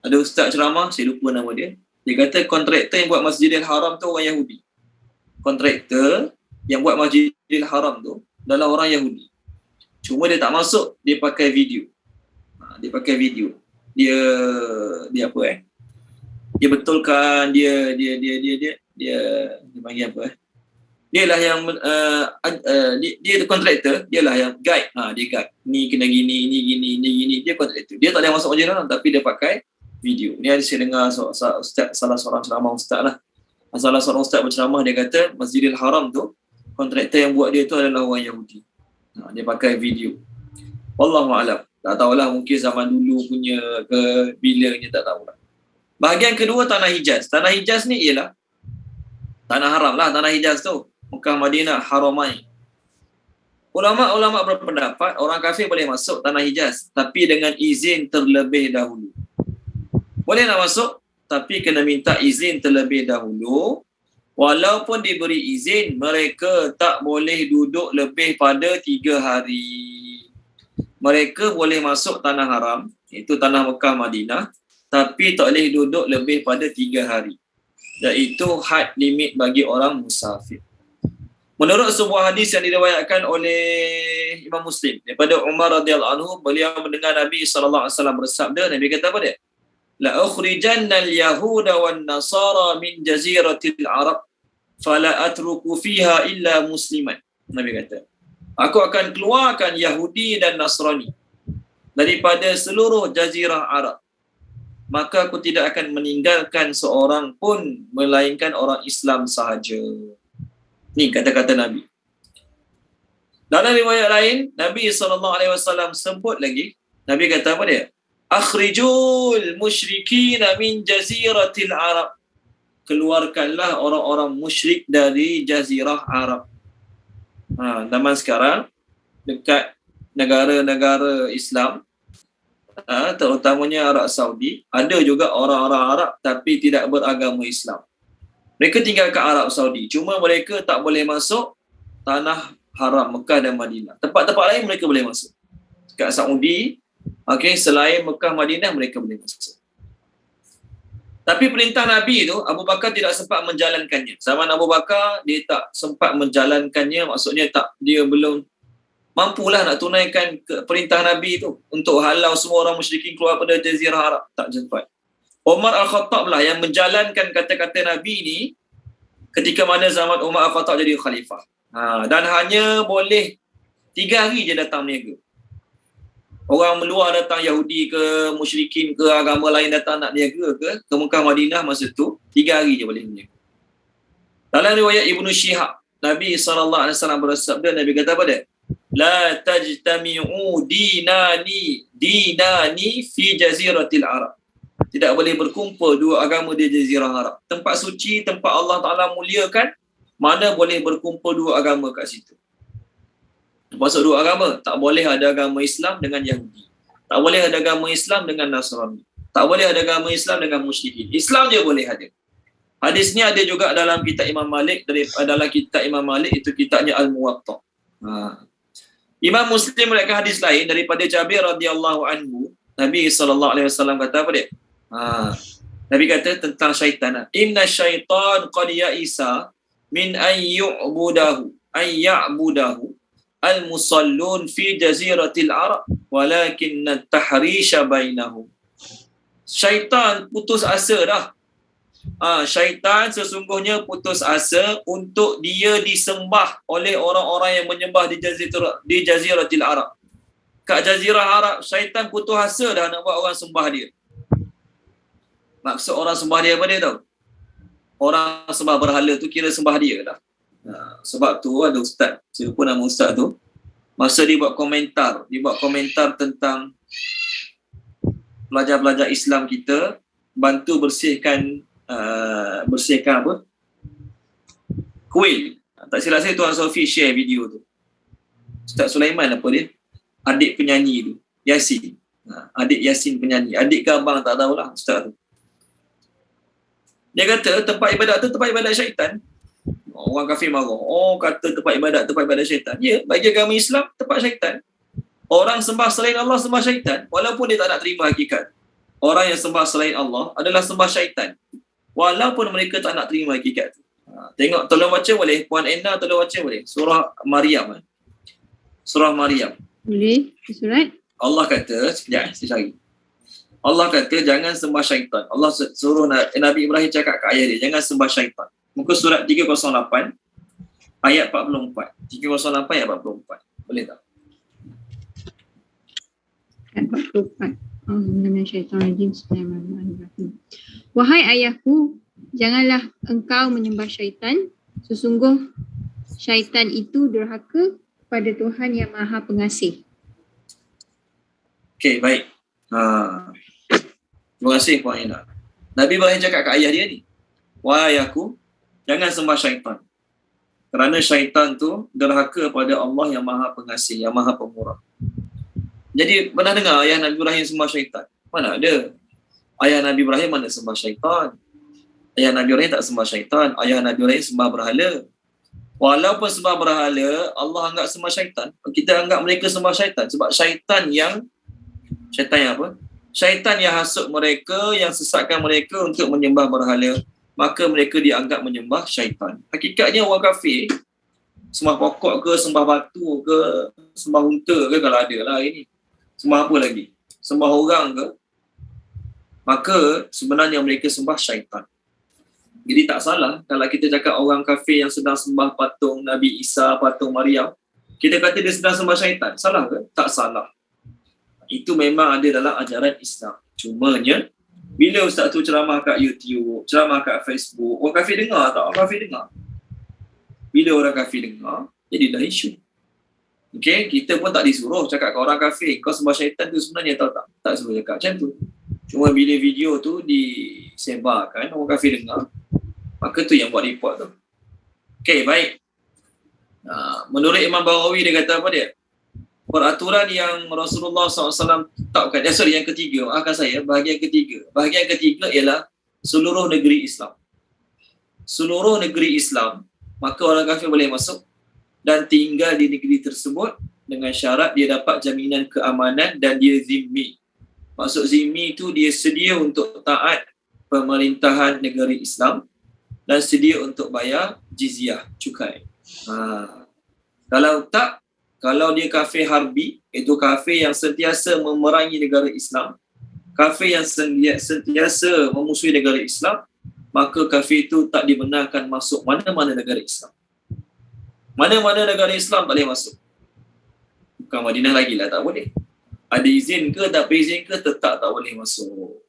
ada ustaz ceramah, saya lupa nama dia. Dia kata kontraktor yang buat Masjidil Haram tu orang Yahudi. Kontraktor yang buat Masjidil Haram tu adalah orang Yahudi. Cuma dia tak masuk, dia pakai video. Dia pakai video. Dia apa Dia betulkan, dia panggil apa Dialah yang dia kontraktor, dialah yang guide. Dia guide. Ni kena gini, ni gini, ni gini. Dia kontraktor. Dia tak boleh masuk Masjidil Haram tapi dia pakai video. Ni ada saya dengar salah seorang ceramah ustaz lah. Salah seorang ustaz berceramah, dia kata Masjidil Haram tu, kontraktor yang buat dia tu adalah orang Yahudi. Dia pakai video. Wallahu a'lam. Tak tahulah, mungkin zaman dulu punya ke bila ni, tak tahulah. Bahagian kedua, Tanah Hijaz. Tanah Hijaz ni ialah Tanah Haram lah, Tanah Hijaz tu. Mekah, Madinah, Haramain. Ulama' berpendapat orang kafir boleh masuk Tanah Hijaz tapi dengan izin terlebih dahulu. Boleh nak masuk tapi kena minta izin terlebih dahulu. Walaupun diberi izin, mereka tak boleh duduk lebih pada 3 hari. Mereka boleh masuk Tanah Haram, iaitu Tanah Mekah, Madinah, tapi tak boleh duduk lebih pada 3 hari. Iaitu had limit bagi orang musafir. Menurut sebuah hadis yang diriwayatkan oleh Imam Muslim daripada Umar radhiyallahu anhu, beliau mendengar Nabi sallallahu alaihi wasallam bersabda. Nabi kata apa dia? La ukhrijanna al-yahuda wan nasara min jaziratil arab fala atruku fiha illa musliman. Nabi kata, aku akan keluarkan Yahudi dan Nasrani daripada seluruh jazirah Arab, maka aku tidak akan meninggalkan seorang pun melainkan orang Islam sahaja. Ni kata-kata Nabi. Dalam riwayat lain, Nabi SAW sebut lagi, Nabi kata apa dia? Akhrijul musyrikin min jaziratil Arab. Keluarkanlah orang-orang musyrik dari jazirah Arab. Zaman sekarang, dekat negara-negara Islam, terutamanya Arab Saudi, ada juga orang-orang Arab tapi tidak beragama Islam. Mereka tinggal kat Arab Saudi, cuma mereka tak boleh masuk Tanah Haram Mekah dan Madinah. Tempat-tempat lain mereka boleh masuk. Kat Saudi, selain Mekah, Madinah, mereka boleh masuk. Tapi perintah Nabi tu, Abu Bakar tidak sempat menjalankannya. Zaman Abu Bakar, dia tak sempat menjalankannya, maksudnya dia belum mampulah nak tunaikan perintah Nabi tu untuk halau semua orang musyrikin keluar pada Jazirah Arab. Tak sempat. Umar Al-Khattab lah yang menjalankan kata-kata Nabi ni ketika mana zaman Umar Al-Khattab jadi khalifah. Dan hanya boleh 3 hari je datang niaga. Orang luar datang, Yahudi ke, musyrikin ke, agama lain datang nak niaga ke Mekah, Madinah masa tu, 3 hari je boleh niaga. Dalam riwayat Ibnu Syihab, Nabi SAW bersabda, Nabi kata apa dia? La tajtami'u dinani fi jaziratil Arab. Tidak boleh berkumpul dua agama di Jazirah Arab. Tempat suci, tempat Allah Ta'ala muliakan, mana boleh berkumpul dua agama kat situ. Maksud dua agama, tak boleh ada agama Islam dengan Yahudi. Tak boleh ada agama Islam dengan Nasrani. Tak boleh ada agama Islam dengan musyrikin. Islam je boleh ada. Hadis ni ada juga dalam kitab Imam Malik, dalam kitab Imam Malik itu kitabnya Al-Muwatta. Imam Muslim meriwayatkan hadis lain daripada Jabir radhiyallahu anhu. Nabi SAW kata apa dia? Nabi kata tentang syaitan. Inna syaitan qad ya'isa min an ya'budahu al-musallun fi jaziratil Arab walakin at-tahrisha bainahum. Syaitan putus asa dah. Syaitan sesungguhnya putus asa untuk dia disembah oleh orang-orang yang menyembah di Jaziratil Arab. Kat Jazirah Arab, syaitan putus asa dah nak buat orang sembah dia. Maksud orang sembah dia apa dia tahu? Orang sembah berhala tu kira sembah dia dah. Sebab tu ada ustaz, saya lupa nama ustaz tu, masa dia buat komentar tentang pelajar-pelajar Islam kita bantu bersihkan apa? Kuil. Tak silap saya Tuan Sofi share video tu. Ustaz Sulaiman apa dia? Adik penyanyi tu, Yasin. Adik Yasin penyanyi. Adik ke abang tak tahulah ustaz tu. Dia kata tempat ibadat tu tempat ibadat syaitan. Orang kafir marah. Kata tempat ibadat syaitan. Ya, bagi agama Islam tempat syaitan. Orang sembah selain Allah sembah syaitan walaupun dia tak nak terima hakikat. Orang yang sembah selain Allah adalah sembah syaitan walaupun mereka tak nak terima hakikat. Tengok, tolong baca boleh? Puan Enna tolong baca boleh? Surah Maryam. Surah Maryam. Boleh? Surat? Allah kata, sekejap saya cari. Allah kata jangan sembah syaitan. Allah suruh Nabi Ibrahim cakap ke ayah dia, jangan sembah syaitan. Muka surat 308 ayat 44. 308 ayat 44. Boleh tak? Ayat 44. Wahai ayahku, janganlah engkau menyembah syaitan. Sesungguh syaitan itu durhaka pada Tuhan yang Maha Pengasih. Okey, baik. Terima kasih Puan Ina. Nabi Ibrahim cakap ke ayah dia ni, wahai ayahku, jangan sembah syaitan. Kerana syaitan tu derhaka pada Allah yang Maha Pengasih, yang Maha Pemurah. Jadi pernah dengar ayah Nabi Ibrahim sembah syaitan? Mana ada. Ayah Nabi Ibrahim mana sembah syaitan? Ayah Nabi Ibrahim tak sembah syaitan. Ayah Nabi Ibrahim sembah berhala. Walaupun sembah berhala, Allah anggap sembah syaitan. Kita anggap mereka sembah syaitan. Sebab syaitan yang apa? Syaitan yang hasut mereka, yang sesatkan mereka untuk menyembah berhala. Maka mereka dianggap menyembah syaitan. Hakikatnya orang kafir, sembah pokok ke, sembah batu ke, sembah unta ke, kalau ada lah ini. Sembah apa lagi? Sembah orang ke? Maka sebenarnya mereka sembah syaitan. Jadi tak salah kalau kita cakap orang kafir yang sedang sembah patung Nabi Isa, patung Maryam, kita kata dia sedang sembah syaitan. Salah ke? Tak salah. Itu memang ada dalam ajaran Islam. Cumanya, bila ustaz tu ceramah kat YouTube, ceramah kat Facebook, orang kafir dengar tak? Orang kafir dengar. Bila orang kafir dengar, jadilah isu. Okay, kita pun tak disuruh cakap ke orang kafir, kau sembah syaitan tu sebenarnya tahu tak? Tak suruh cakap macam tu. Cuma bila video tu disebarkan, orang kafir dengar, maka tu yang buat report tu. Okay, baik. Menurut Imam Bawawi dia kata apa dia? Peraturan yang Rasulullah SAW tetapkan. Yang ketiga, maafkan saya, bahagian ketiga. Bahagian ketiga ialah seluruh negeri Islam. Seluruh negeri Islam, maka orang kafir boleh masuk dan tinggal di negeri tersebut dengan syarat dia dapat jaminan keamanan dan dia zimmi. Maksud zimmi itu dia sedia untuk taat pemerintahan negeri Islam dan sedia untuk bayar jizyah, cukai. Kalau dia kafir harbi, itu kafir yang sentiasa memerangi negara Islam, kafir yang sentiasa memusuhi negara Islam, maka kafir itu tak dibenarkan masuk mana-mana negara Islam. Mana-mana negara Islam tak boleh masuk. Bukan Madinah lagi lah, tak boleh. Ada izin ke, tak ada izin ke, tetap tak boleh masuk.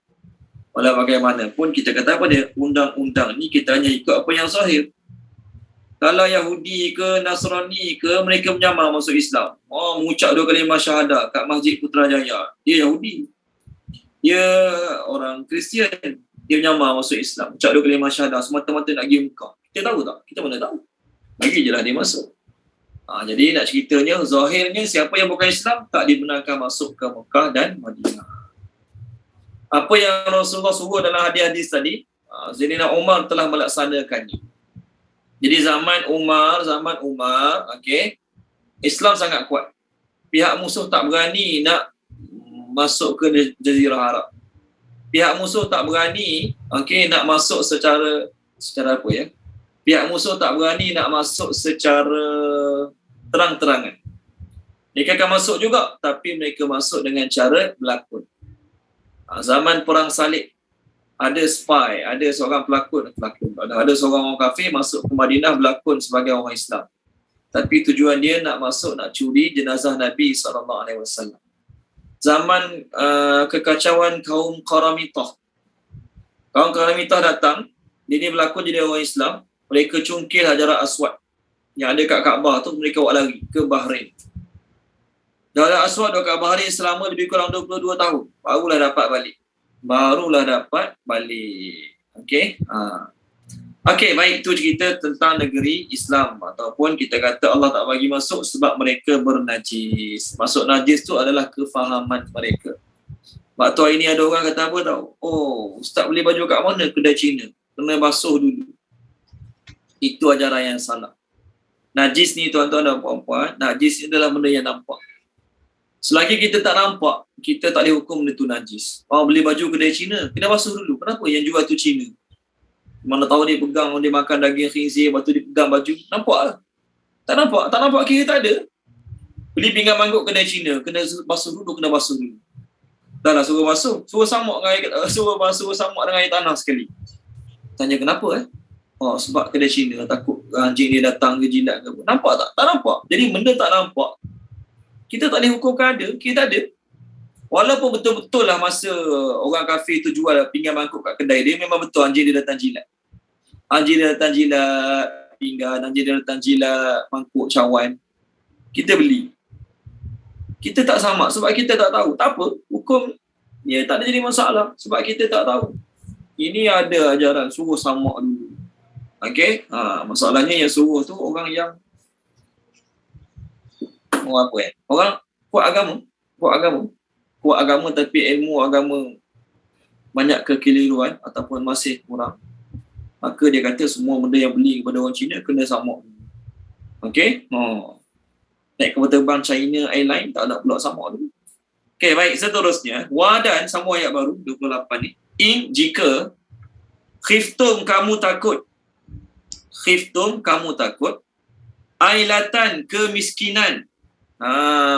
Walau bagaimanapun kita kata apa dia, undang-undang ni kita hanya ikut apa yang sahih. Kalau Yahudi ke, Nasrani ke, mereka menyamar masuk Islam. Mengucap 2 kalimah syahadah kat Masjid Putrajaya. Dia Yahudi. Dia orang Kristian. Dia menyamar masuk Islam. Ucap 2 kalimah syahadah semata-mata nak pergi Mekah. Kita tahu tak? Kita mana tahu. Bagi je lah dia masuk. Jadi nak ceritanya, zahirnya siapa yang bukan Islam tak dibenarkan masuk ke Mekah dan Madinah. Apa yang Rasulullah suruh dalam hadis-hadis tadi, Sayyidina Umar telah melaksanakannya. Jadi zaman Umar, okey, Islam sangat kuat. Pihak musuh tak berani nak masuk ke Jazirah Arab. Pihak musuh tak berani, okey, nak masuk secara apa ya? Pihak musuh tak berani nak masuk secara terang-terangan. Mereka akan masuk juga, tapi mereka masuk dengan cara berlakon. Zaman perang salib, ada spy, ada seorang pelakon. Ada seorang orang kafir masuk ke Madinah berlakon sebagai orang Islam. Tapi tujuan dia nak masuk, nak curi jenazah Nabi SAW. Zaman kekacauan kaum Qaramitah. Kaum Qaramitah datang, dia ni berlakon jadi orang Islam. Mereka cungkil Hajar Aswad yang ada kat Kaabah tu, mereka bawa lari ke Bahrain. Hajar Aswad dekat Bahrain selama lebih kurang 22 tahun. Barulah dapat balik. Okey. Okey, baik, itu cerita tentang negeri Islam, ataupun kita kata Allah tak bagi masuk sebab mereka bernajis. Masuk najis tu adalah kefahaman mereka. Sebab tu hari ni ada orang kata apa tau? Oh, ustaz beli baju kat mana? Kedai Cina. Kena basuh dulu. Itu ajaran yang salah. Najis ni tuan-tuan dan puan-puan, najis ni adalah benda yang nampak. Selagi kita tak nampak, kita tak boleh hukum benda tu najis. Orang beli baju kedai Cina, kena basuh dulu. Kenapa yang jual tu Cina? Mana tahu dia pegang, dia makan daging khinzir, lepas tu dia pegang baju. Nampak lah. Tak nampak kira tak ada. Beli pinggan mangkuk kedai Cina, kena basuh dulu. Dah lah suruh basuh. Suruh samak dengan air tanah sekali. Tanya kenapa Oh, sebab kedai Cina takut anjing dia datang ke jilat ke apa. Nampak tak? Tak nampak. Jadi benda tak nampak, kita tak boleh hukumkan ada. Kita ada. Walaupun betul-betul lah masa orang kafir tu jual pinggan mangkuk kat kedai dia, memang betul anjing dia datang jilat. Anjing dia datang jilat pinggan, anjing dia datang jilat mangkuk cawan. Kita beli. Kita tak samak sebab kita tak tahu. Tak apa, hukum ya tak ada jadi masalah sebab kita tak tahu. Ini ada ajaran suruh samak dulu. Okey? Masalahnya yang suruh tu orang yang orang kuat agama tapi ilmu agama banyak kekeliruan ataupun masih kurang. Maka dia kata semua benda yang beli kepada orang Cina kena samak. Okey? Naik kapal terbang China Airline tak nak pula samak dulu. Okey, baik, seterusnya. Wadan sama ayat baru 28 ni. In jika khiftum kamu takut ailatan kemiskinan.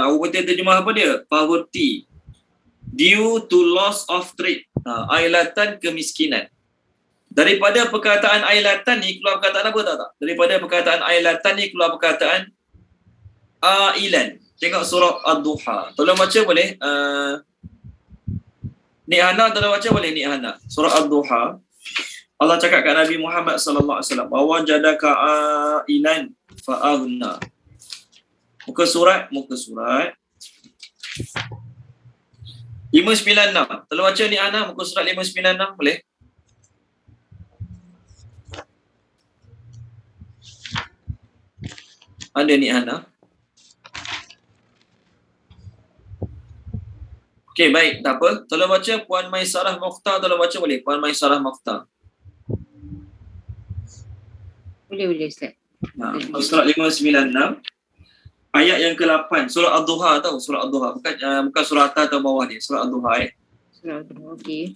Aku betul terjemah apa dia? Poverty due to loss of trade. Ailatan kemiskinan. Daripada perkataan ailatan ni keluar perkataan apa tak? Daripada perkataan ailatan ni keluar perkataan ailan. Tengok surah Ad-Duha. Tolong baca boleh? Nik Hana tolong baca boleh Nik Hana. Surah Ad-Duha. Allah cakap kat Nabi Muhammad sallallahu alaihi wasallam, "Wa wajadaka ailan fa aghna." Muka surat 596. Tolong baca Nik Hana muka surat 596 boleh? Ada Nik Hana? Okey, baik, tak apa. Tolong baca Puan Maisarah Mokhtar, tolong baca boleh? Puan Maisarah Mokhtar. Boleh Ustaz. Surat 596. Ayat yang ke-8. Surah Ad-Duha tahu? Surah Ad-Duha. Bukan surah atas atau bawah dia. Surah Ad-Duha Surah Ad-Duha, okey.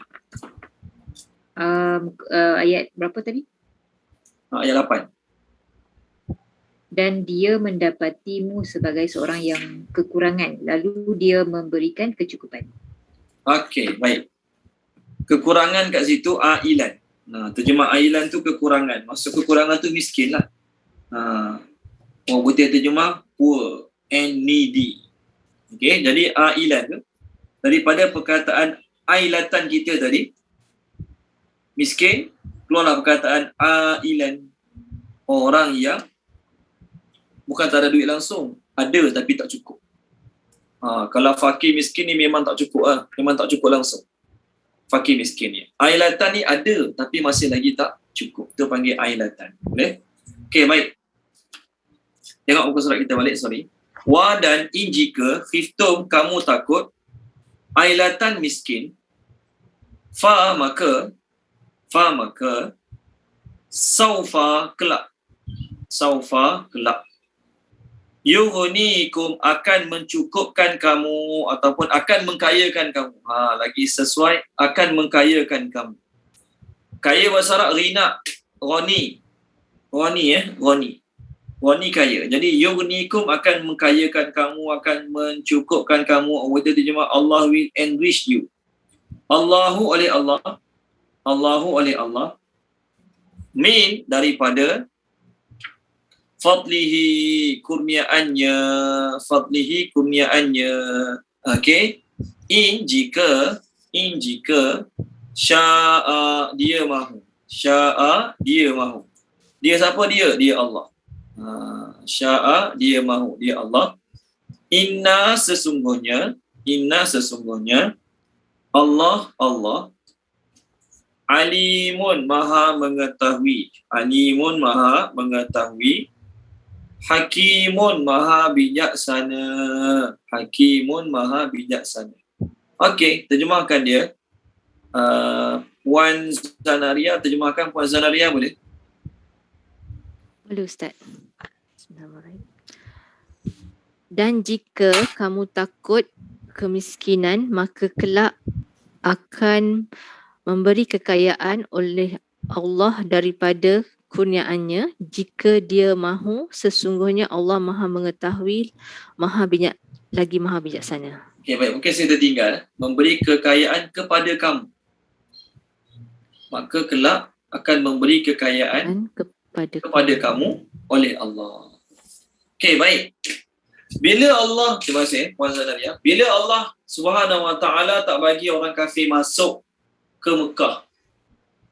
Ayat berapa tadi? Ayat 8. Dan dia mendapatimu sebagai seorang yang kekurangan, lalu dia memberikan kecukupan. Okey, baik. Kekurangan kat situ ailan. Terjemah ailan tu kekurangan. Maksud kekurangan tu miskin lah. Orang putih terjemah poor and needy. Okey, jadi ailan tu daripada perkataan ailatan kita tadi, miskin, keluarlah perkataan ailan. Orang yang bukan tak ada duit langsung, ada tapi tak cukup. Kalau fakir miskin ni memang tak cukup lah. Memang tak cukup langsung. Fakir miskin ni. Ailatan ni ada tapi masih lagi tak cukup. Itu panggil ailatan. Boleh? Okey, baik. Tengok muka surat kita balik, sorry. Wa dan in jika khiftum kamu takut ailatan miskin Fa maka saufa kelak. Saufa kelak. Yughnikum akan mencukupkan kamu ataupun akan mengkayakan kamu. Lagi sesuai, akan mengkayakan kamu. Kaya bahasa Arab ghina, ghani. Ghani kaya. Jadi yughnikum akan mengkayakan kamu, akan mencukupkan kamu. Kita terjemah Allah will enrich you. Allahu oleh Allah. Min daripada fadlihi kurniaannya. Okey. In jika syaa dia mahu. Dia siapa dia? Dia Allah. Syaa dia mahu, dia Allah. Inna sesungguhnya Allah alimun maha mengetahui. Hakimun maha bijaksana. Okey, terjemahkan dia. Puan Zanaria, terjemahkan Puan Zanaria boleh? Boleh Ustaz. Bismillahirrahmanirrahim. Dan jika kamu takut kemiskinan, maka kelak akan memberi kekayaan oleh Allah daripada kurniaannya jika dia mahu. Sesungguhnya Allah maha mengetahui, maha bijaksana. Okey, baik. Mungkin saya tertinggal. Memberi kekayaan kepada kamu. Maka kelak akan memberi kekayaan kepada kamu oleh Allah. Okey, baik. Bila Allah, terima kasih Puan Zanaria. Bila Allah Subhanahu Wa Taala tak bagi orang kafir masuk ke Mekah,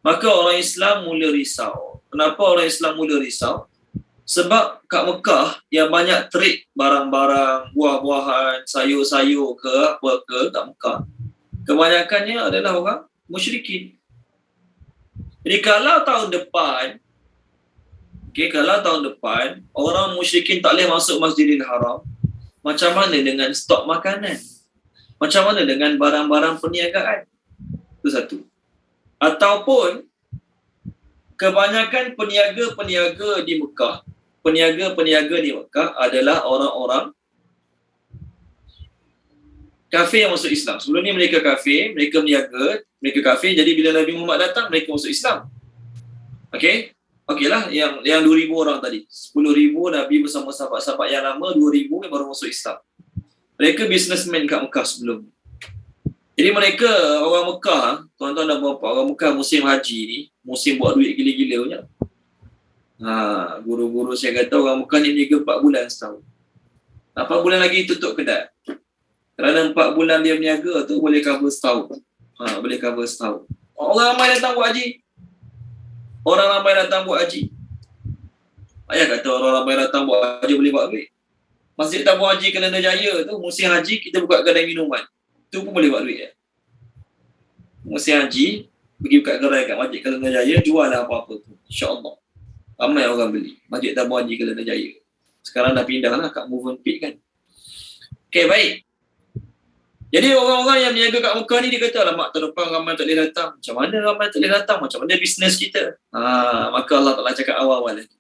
maka orang Islam mula risau. Kenapa orang Islam mula risau? Sebab kat Mekah yang banyak trade barang-barang, buah-buahan, sayur-sayur ke apa ke kat Mekah, kebanyakannya adalah orang musyrikin. Jadi kalau tahun depan orang musyrikin tak boleh masuk Masjidil Haram, macam mana dengan stok makanan? Macam mana dengan barang-barang perniagaan? Itu satu. Ataupun kebanyakan peniaga di Mekah adalah orang-orang kafir yang masuk Islam. Sebelum ni mereka kafir, mereka meniaga, mereka kafir. Jadi bila Nabi Muhammad datang, mereka masuk Islam. Okeylah, yang 2,000 orang tadi. 10,000 Nabi bersama sahabat-sahabat yang lama, 2,000 yang baru masuk Islam. Mereka businessman kat Mekah sebelum. Jadi mereka, orang Mekah, tuan-tuan dan puan-puan, orang Mekah musim haji ni, musim buat duit gila-gila punya. Guru-guru saya kata orang Mekah ni berniaga 4 bulan setahun. 4 bulan lagi tutup kedai. Kerana 4 bulan dia berniaga tu boleh cover setahun. Orang ramai datang buat haji. Ayah kata orang ramai datang buat haji boleh buat duit. Masjid Tabung Haji Kelana Jaya tu, musim haji kita buka kedai minuman. Tu pun boleh buat duit ya. Musim haji, pergi buka kedai kat Masjid Kelana Jaya, jual lah apa-apa tu. InsyaAllah. Ramai orang beli. Masjid Tabung Haji Kelana Jaya. Sekarang dah pindah lah kat Movenpick kan. Okey, baik. Jadi orang-orang yang berniaga kat Mekah ni dia kata, alamak tahun depan ramai tak boleh datang. Macam mana ramai tak boleh datang? Macam mana bisnes kita? Maka Allah Ta'ala cakap awal-awal lagi.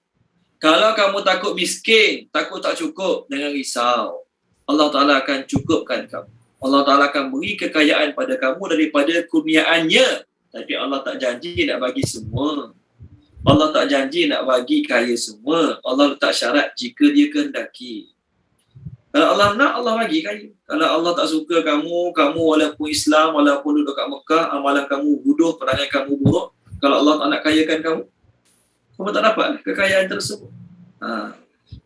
Kalau kamu takut miskin, takut tak cukup, jangan risau. Allah Ta'ala akan cukupkan kamu. Allah Ta'ala akan beri kekayaan pada kamu daripada kurniaannya. Tapi Allah tak janji nak bagi semua. Allah tak janji nak bagi kaya semua. Allah letak syarat jika dia kehendaki. Kalau Allah nak, Allah bagi kaya. Kalau Allah tak suka kamu walaupun Islam, walaupun duduk kat Mekah, amalan kamu bodoh, perangai kamu buruk, kalau Allah tak nak kayakan kamu tak dapat kekayaan tersebut.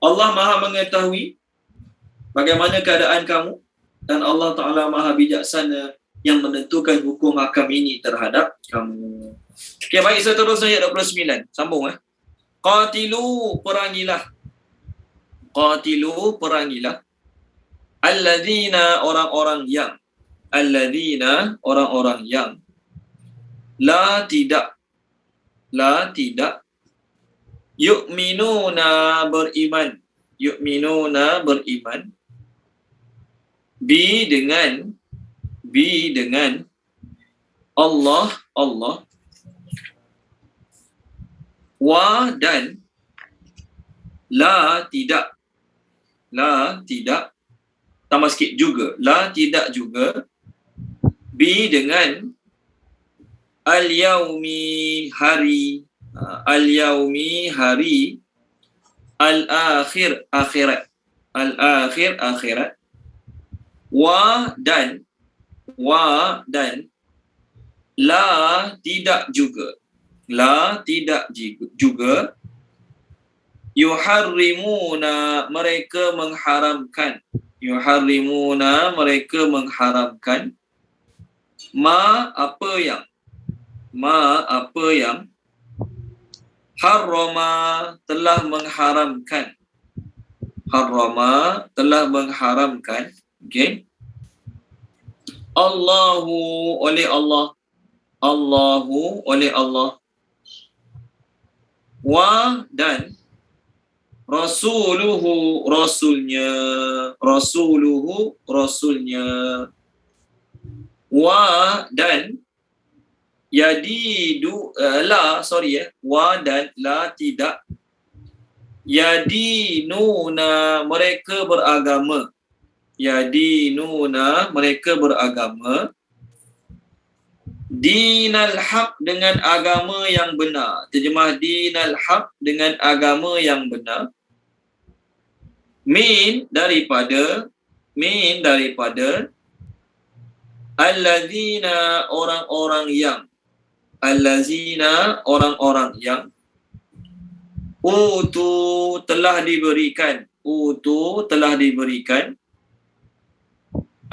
Allah Maha mengetahui bagaimana keadaan kamu dan Allah Ta'ala Maha bijaksana yang menentukan hukum hakam ini terhadap kamu. Okey, baik, seterusnya ayat 29. Sambung Qatilu, perangilah. Alladzina, orang-orang yang la tidak yu'minuna beriman bi dengan Allah, Allah. Wa dan la tidak. La tidak. Tambah sikit juga. La tidak juga. Bi dengan al-yaumi hari. Al-yaumi hari. Al-akhir akhirat. Al-akhir akhirat. Wa dan la tidak juga. La tidak juga. Yuharrimuna mereka mengharamkan. Yuharrimuna mereka mengharamkan. Ma apa yang harrama telah mengharamkan. Harrama telah mengharamkan. Okey. Allahu oleh Allah. Allahu oleh Allah. Wa dan rasuluhu rasulnya. Rasuluhu rasulnya. Wa dan wa dan la tidak. Yadinuna mereka beragama. Yadinuna mereka beragama. Dinal haq dengan agama yang benar. Terjemah dinal haq dengan agama yang benar. Min daripada allazina orang-orang yang utu telah diberikan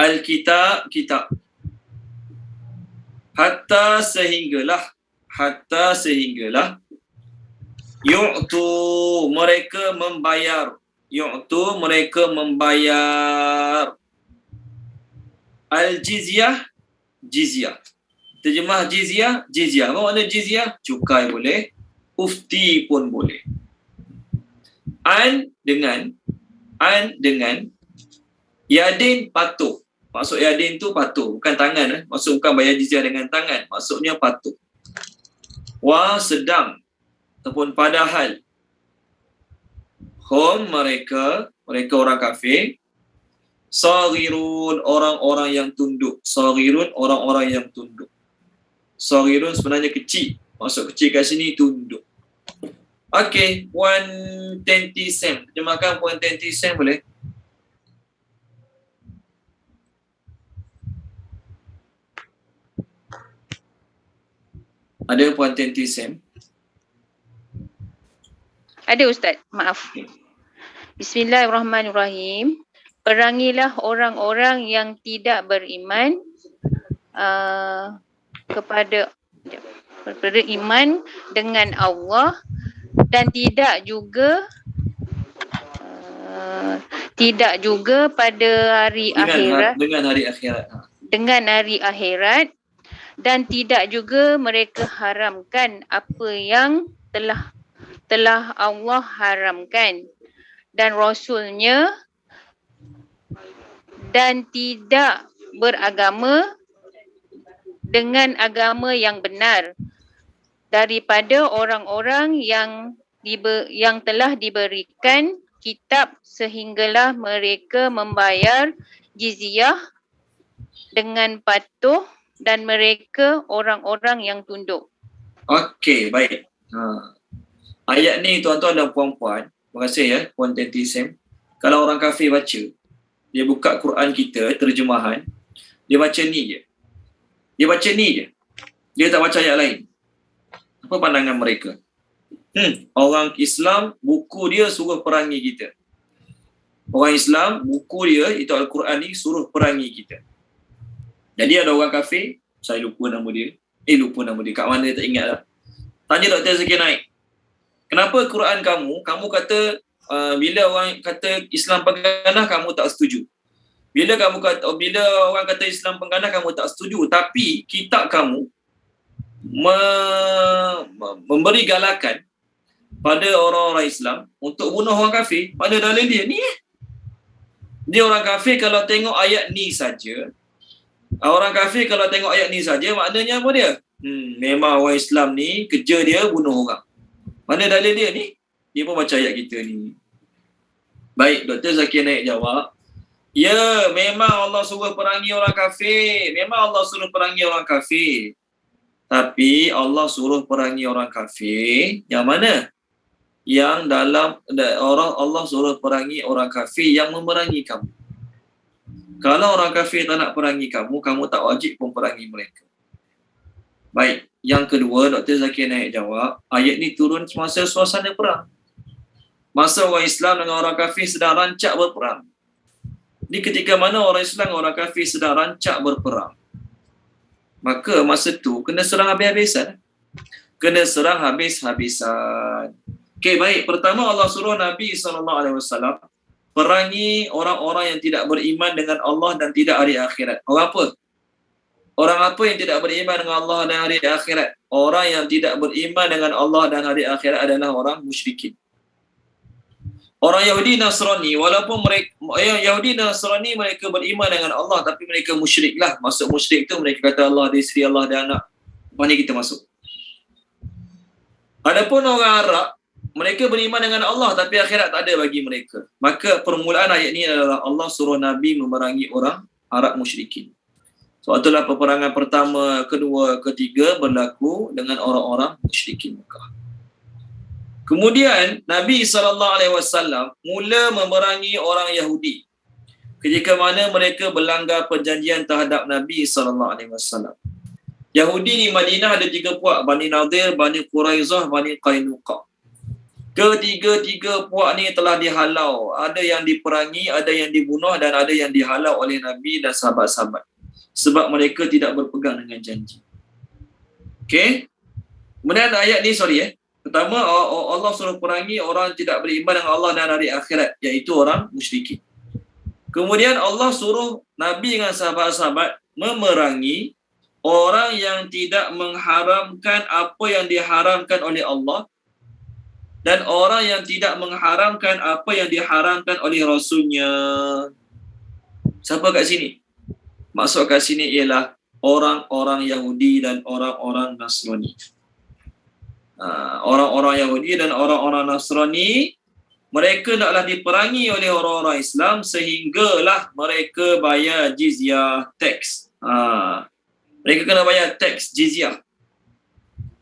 Alkitab kitab. Hatta sehinggalah yu'tu mereka membayar al-jizyah terjemah jizyah apa makna jizyah? Cukai boleh, ufti pun boleh. An dengan yadin patuh. Maksud yadin tu patuh, bukan tangan. Maksud bukan bayar jizyah dengan tangan. Maksudnya patuh. Wa sedang ataupun padahal. Hum mereka orang kafir. Saghirun orang-orang yang tunduk. Saghirun orang-orang yang tunduk. Saghirun sebenarnya kecil. Maksud kecil kat sini tunduk. Okey, 120 sen. Terjemahkan 120 sen boleh? Ada puan 20 sen? Ada Ustaz, maaf. Bismillahirrahmanirrahim. Perangilah orang-orang yang tidak beriman kepada iman dengan Allah dan tidak juga pada hari akhirat. Dengan hari akhirat. Dan tidak juga mereka haramkan apa yang telah Allah haramkan dan Rasulnya, dan tidak beragama dengan agama yang benar daripada orang-orang yang telah diberikan kitab sehinggalah mereka membayar jizyah dengan patuh dan mereka orang-orang yang tunduk. Okey, baik. Ayat ni tuan-tuan dan puan-puan, terima kasih ya Puan Tenti Sam. Kalau orang kafir baca, dia buka Quran kita, terjemahan, dia baca ni je. Dia tak baca ayat lain. Apa pandangan mereka? Orang Islam, buku dia suruh perangi kita. Orang Islam, buku dia, itu Al-Quran ni, suruh perangi kita. Jadi ada orang kafir, saya lupa nama dia. Kat mana dia tak ingat lah. Tanya Dr. Zakir Naik. Kenapa Quran kamu kata bila orang kata Islam pengganah kamu tak setuju. Bila orang kata Islam pengganah kamu tak setuju, tapi kitab kamu memberi galakan pada orang-orang Islam untuk bunuh orang kafir. Mana dalil dia? Ni Dia orang kafir kalau tengok ayat ni saja, Orang kafir kalau tengok ayat ni saja, maknanya apa dia? Memang orang Islam ni kerja dia bunuh orang. Mana dalil dia ni? Dia pun baca ayat kita ni. Baik, Dr. Zakir Naik jawab, ya, memang Allah suruh perangi orang kafir. Memang Allah suruh perangi orang kafir. Tapi Allah suruh perangi orang kafir yang mana? Yang dalam Allah suruh perangi orang kafir yang memerangi kamu. Kalau orang kafir tak nak perangi kamu, kamu tak wajib pun perangi mereka. Baik, yang kedua, Dr. Zakir Naik jawab, ayat ni turun semasa suasana perang. Masa orang Islam dengan orang kafir sedang rancak berperang. Ni ketika mana orang Islam dengan orang kafir sedang rancak berperang. Maka masa tu kena serang habis-habisan. Kena serang habis-habisan. Okey, baik. Pertama Allah suruh Nabi SAW perangi orang-orang yang tidak beriman dengan Allah dan tidak hari akhirat. Orang apa? Orang apa yang tidak beriman dengan Allah dan hari akhirat? Orang yang tidak beriman dengan Allah dan hari akhirat adalah orang musyrikin. Orang Yahudi Nasrani, walaupun mereka Yahudi Nasrani mereka beriman dengan Allah tapi mereka musyriklah. Masuk musyrik tu mereka kata Allah ada isteri, Allah ada anak. Mana kita masuk? Adapun orang Arab, mereka beriman dengan Allah tapi akhirat tak ada bagi mereka. Maka permulaan ayat ni adalah Allah suruh Nabi memerangi orang Arab musyrikin. Sebab itulah peperangan pertama, kedua, ketiga berlaku dengan orang-orang musyrikin Mekah. Kemudian Nabi SAW mula memerangi orang Yahudi ketika mana mereka berlanggar perjanjian terhadap Nabi SAW. Yahudi di Madinah ada 3 puak, Bani Nadir, Bani Quraizah, Bani Qainuqa. Ketiga-tiga puak ni telah dihalau. Ada yang diperangi, ada yang dibunuh dan ada yang dihalau oleh Nabi dan sahabat-sahabat. Sebab mereka tidak berpegang dengan janji. Okey. Kemudian ayat ni, pertama, Allah suruh perangi orang tidak beriman dengan Allah dan hari akhirat, iaitu orang musyrikin. Kemudian Allah suruh Nabi dengan sahabat-sahabat memerangi orang yang tidak mengharamkan apa yang diharamkan oleh Allah dan orang yang tidak mengharamkan apa yang diharamkan oleh Rasulnya. Siapa kat sini? Maksud kat sini ialah orang-orang Yahudi dan orang-orang Nasrani. Orang-orang Yahudi dan orang-orang Nasrani, mereka naklah diperangi oleh orang-orang Islam sehinggalah mereka bayar jizyah, tax. Mereka kena bayar tax jizyah.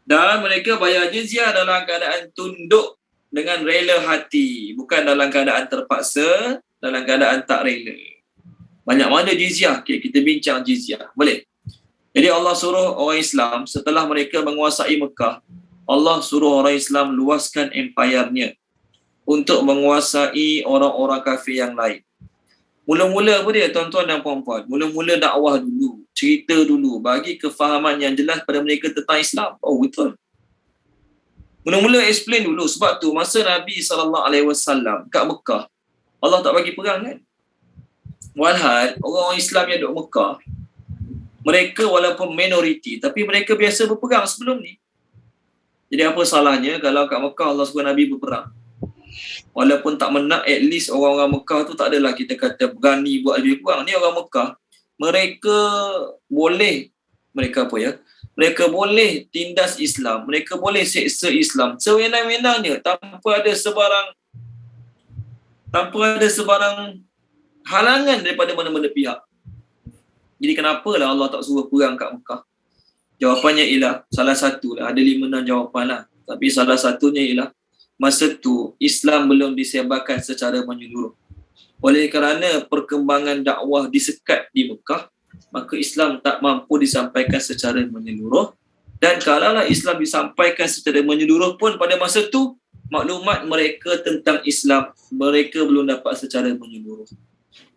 Dan mereka bayar jizyah dalam keadaan tunduk dengan rela hati, bukan dalam keadaan terpaksa, dalam keadaan tak rela. Banyak mana jizyah? Okay, kita bincang jizyah. Boleh? Jadi Allah suruh orang Islam setelah mereka menguasai Mekah, Allah suruh orang Islam luaskan empire-nya untuk menguasai orang-orang kafir yang lain. Mula-mula apa dia, tuan-tuan dan puan-puan? Mula-mula dakwah dulu, cerita dulu, bagi kefahaman yang jelas pada mereka tentang Islam. Oh, betul. Mula-mula explain dulu. Sebab tu masa Nabi SAW kat Mekah, Allah tak bagi perang kan? Walhal orang-orang Islam yang duduk Mekah, mereka walaupun minoriti tapi mereka biasa berperang sebelum ni. Jadi apa salahnya kalau kat Mekah Allah suruh Nabi berperang? Walaupun tak menang, at least orang-orang Mekah tu tak adalah kita kata berani buat lebih kurang. Ni orang Mekah, mereka boleh, mereka boleh tindas Islam, mereka boleh seksa Islam sewenang-wenangnya tanpa ada sebarang halangan daripada mana-mana pihak. Jadi kenapalah Allah tak suruh perang kat Mekah? Jawapannya ialah, salah satu lah, ada 5-6 jawapan lah. Tapi salah satunya ialah, masa tu Islam belum disebarkan secara menyeluruh. Oleh kerana perkembangan dakwah disekat di Mekah, maka Islam tak mampu disampaikan secara menyeluruh. Dan kalaulah Islam disampaikan secara menyeluruh pun pada masa tu, maklumat mereka tentang Islam, mereka belum dapat secara menyeluruh.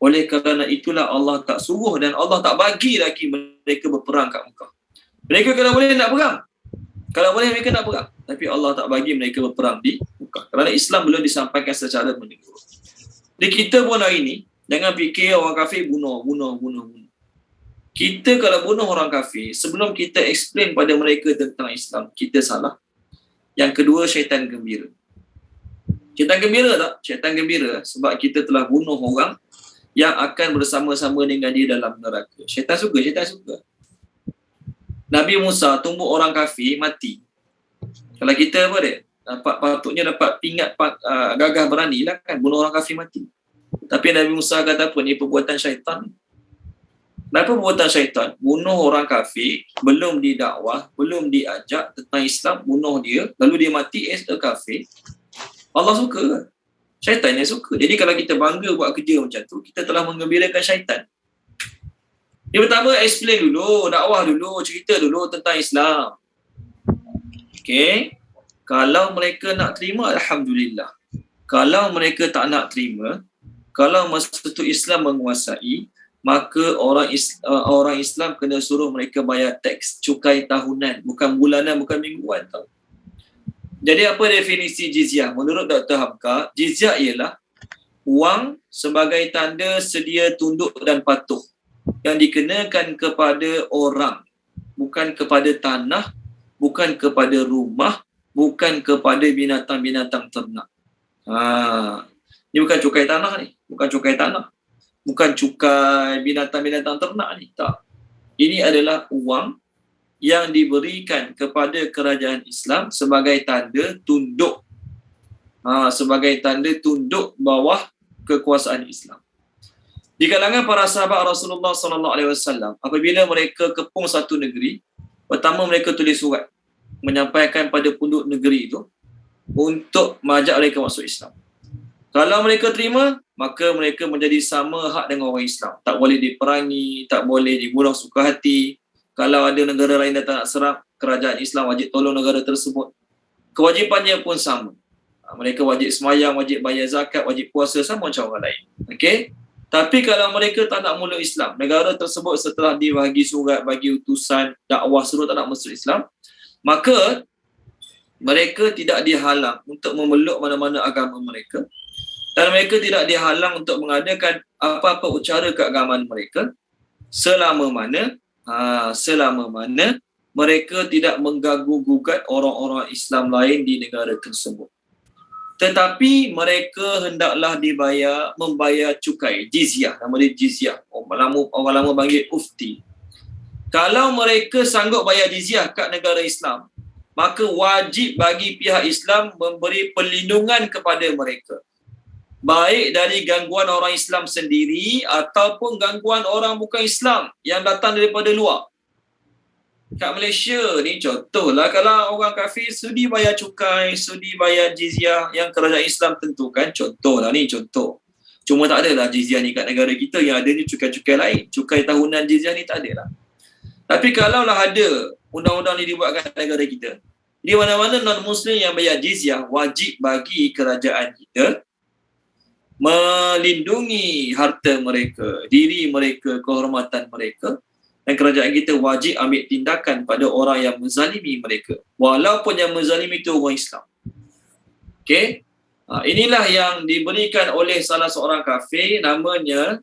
Oleh kerana itulah Allah tak suruh dan Allah tak bagi lagi mereka berperang kat Mekah. Mereka kalau boleh nak perang, kalau boleh mereka nak perang, tapi Allah tak bagi mereka berperang di Mekah kerana Islam belum disampaikan secara menyeluruh. Jadi kita pun hari ni jangan fikir orang kafir bunuh. Kita kalau bunuh orang kafir, sebelum kita explain pada mereka tentang Islam, kita salah. Yang kedua, syaitan gembira. Syaitan gembira tak? Syaitan gembira sebab kita telah bunuh orang yang akan bersama-sama dengan dia dalam neraka. Syaitan suka. Nabi Musa tumbuk orang kafir, mati. Kalau kita apa dia? Patutnya dapat pingat gagah berani lah kan, bunuh orang kafir mati. Tapi Nabi Musa kata apa? Ni perbuatan syaitan. Kenapa perbuatan syaitan? Bunuh orang kafir, belum didakwah, belum diajak tentang Islam, bunuh dia, lalu dia mati as a kafir. Allah suka kan? Syaitan yang suka. Jadi kalau kita bangga buat kerja macam tu, kita telah menggembirakan syaitan. Yang pertama, explain dulu, dakwah dulu, cerita dulu tentang Islam. Okay? Kalau mereka nak terima, Alhamdulillah. Kalau mereka tak nak terima, kalau masa tu Islam menguasai, maka orang Islam kena suruh mereka bayar teks, cukai tahunan, bukan bulanan, bukan mingguan tau. Jadi apa definisi jizyah? Menurut Dr. Hamka, jizyah ialah wang sebagai tanda sedia tunduk dan patuh yang dikenakan kepada orang, bukan kepada tanah, bukan kepada rumah, bukan kepada binatang-binatang ternak. Ini bukan cukai tanah ni, bukan cukai tanah. Bukan cukai binatang-binatang ternak ni, tak. Ini adalah wang yang diberikan kepada kerajaan Islam sebagai tanda tunduk. Sebagai tanda tunduk bawah kekuasaan Islam. Di kalangan para sahabat Rasulullah SAW, apabila mereka kepung satu negeri, pertama mereka tulis surat menyampaikan pada penduduk negeri itu untuk mengajak mereka masuk Islam. Kalau mereka terima, maka mereka menjadi sama hak dengan orang Islam. Tak boleh diperangi, tak boleh dibunuh suka hati. Kalau ada negara lain datang nak serang, kerajaan Islam wajib tolong negara tersebut. Kewajipannya pun sama. Mereka wajib semayang, wajib bayar zakat, wajib puasa sama macam orang lain. Okey? Tapi kalau mereka tak nak meluk Islam, negara tersebut setelah dibagi surat, bagi utusan, dakwah suruh tak nak masuk Islam, maka mereka tidak dihalang untuk memeluk mana-mana agama mereka. Dan mereka tidak dihalang untuk mengadakan apa-apa ucara keagamaan mereka selama mana mereka tidak mengganggu-gugat orang-orang Islam lain di negara tersebut. Tetapi mereka hendaklah membayar cukai, jizyah, nama dia jizyah. Orang lama panggil ufti. Kalau mereka sanggup bayar jizyah kat negara Islam, maka wajib bagi pihak Islam memberi perlindungan kepada mereka. Baik dari gangguan orang Islam sendiri ataupun gangguan orang bukan Islam yang datang daripada luar. Kat Malaysia ni contohlah, kalau orang kafir sudi bayar cukai, sudi bayar jizyah yang kerajaan Islam tentukan, contohlah ni contoh. Cuma tak adalah jizyah ni kat negara kita, yang ada ni cukai-cukai lain. Cukai tahunan jizyah ni tak adalah. Tapi kalaulah ada undang-undang ni dibuat kat negara kita, di mana-mana non-Muslim yang bayar jizyah, wajib bagi kerajaan kita melindungi harta mereka, diri mereka, kehormatan mereka, dan kerajaan kita wajib ambil tindakan pada orang yang menzalimi mereka, walaupun yang menzalimi itu orang Islam. Okey, inilah yang diberikan oleh salah seorang kafir, namanya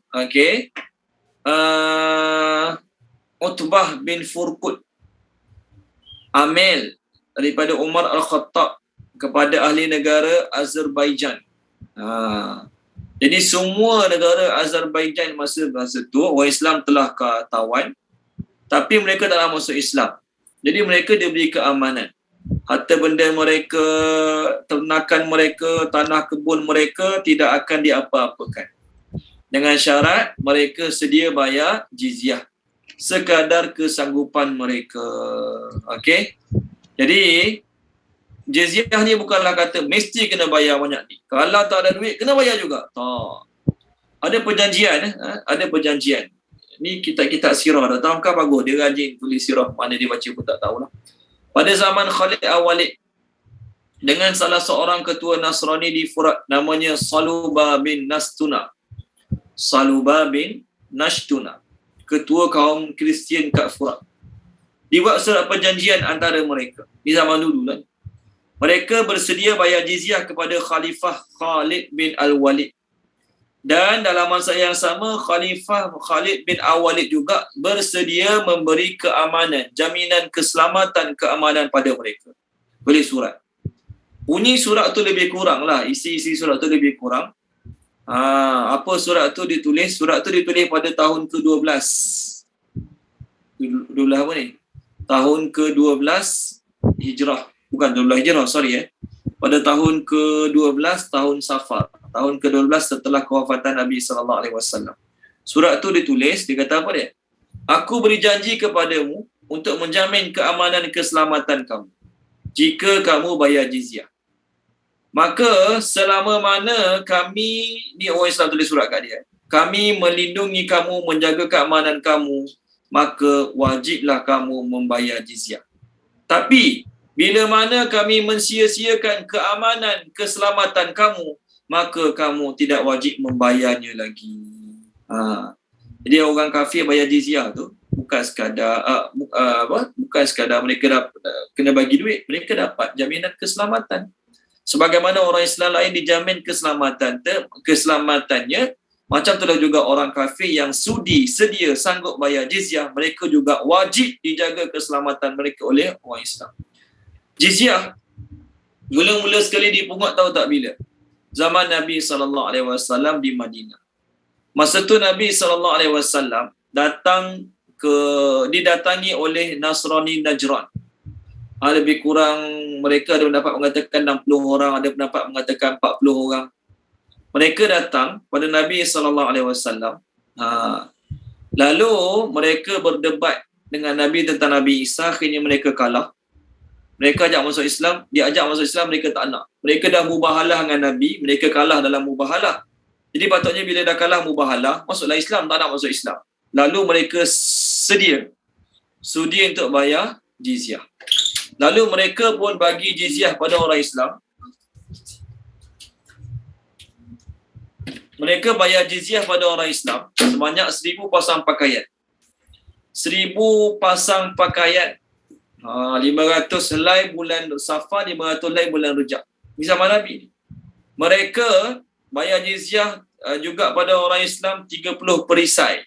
Utbah bin Furqud Amel daripada Umar Al-Khattab kepada ahli negara Azerbaijan. Jadi semua negara Azerbaijan masa tu orang Islam telah tawan, tapi mereka tak nak masuk Islam. Jadi mereka diberi keamanan. Harta benda mereka, ternakan mereka, tanah kebun mereka tidak akan diapa-apakan. Dengan syarat mereka sedia bayar jizyah sekadar kesanggupan mereka. Okey? Jadi jizyah ni bukanlah kata mesti kena bayar banyak ni. Kalau tak ada duit, kena bayar juga. Tak. Ada perjanjian. Ni kitab sirah. Dah tahu kan bagus. Dia rajin tulis sirah. Mana dia baca pun tak tahulah. Pada zaman Khalid Al-Walid, dengan salah seorang ketua Nasrani di Furat, namanya Saluba bin Nashtuna. Ketua kaum Kristian kat Furat. Dibuat surat perjanjian antara mereka. Di zaman dulu lah. Mereka bersedia bayar jizyah kepada Khalifah Khalid bin Al-Walid. Dan dalam masa yang sama, Khalifah Khalid bin Al-Walid juga bersedia memberi keamanan, jaminan keselamatan keamanan pada mereka. Boleh surat. Bunyi surat tu lebih kurang lah, isi surat tu lebih kurang. Apa surat tu ditulis? Surat tu ditulis pada tahun ke-12. 12 apa ni? Tahun ke-12 Hijrah. Bukan 12 Hijrah, sorry Pada tahun ke-12 tahun Safar. Tahun ke-12 setelah kewafatan Nabi SAW. Surat tu ditulis, dia kata apa dia? Aku beri janji kepadamu untuk menjamin keamanan dan keselamatan kamu jika kamu bayar jizyah. Maka selama mana kami, ni orang Islam tulis surat kat dia, kami melindungi kamu, menjaga keamanan kamu, maka wajiblah kamu membayar jizyah. Tapi bila mana kami mensia-siakan keamanan, keselamatan kamu, maka kamu tidak wajib membayarnya lagi. Jadi orang kafir bayar jizyah tu bukan sekadar bukan sekadar mereka kena bagi duit, mereka dapat jaminan keselamatan. Sebagaimana orang Islam lain dijamin keselamatannya, macam itulah juga orang kafir yang sedia sanggup bayar jizyah, mereka juga wajib dijaga keselamatan mereka oleh orang Islam. Jizyah mula-mula sekali dipungut tahu tak bila? Zaman Nabi SAW di Madinah. Masa tu Nabi SAW didatangi oleh Nasrani Najran. Lebih kurang mereka ada pendapat mengatakan 60 orang, ada pendapat mengatakan 40 orang. Mereka datang pada Nabi SAW. Lalu mereka berdebat dengan Nabi tentang Nabi Isa, akhirnya mereka kalah. Mereka ajak masuk Islam, dia ajak masuk Islam, mereka tak nak. Mereka dah mubahalah dengan Nabi, mereka kalah dalam mubahalah. Jadi patutnya bila dah kalah mubahalah, masuklah Islam, tak nak masuk Islam. Lalu mereka sudi untuk bayar jizyah. Lalu mereka pun bagi jizyah pada orang Islam. Mereka bayar jizyah pada orang Islam sebanyak 1,000 pasang pakaian. 1,000 pasang pakaian. 500 helai bulan Safar, 500 helai bulan Rejab. Di zaman Nabi. Mereka bayar jizyah juga pada orang Islam 30 perisai.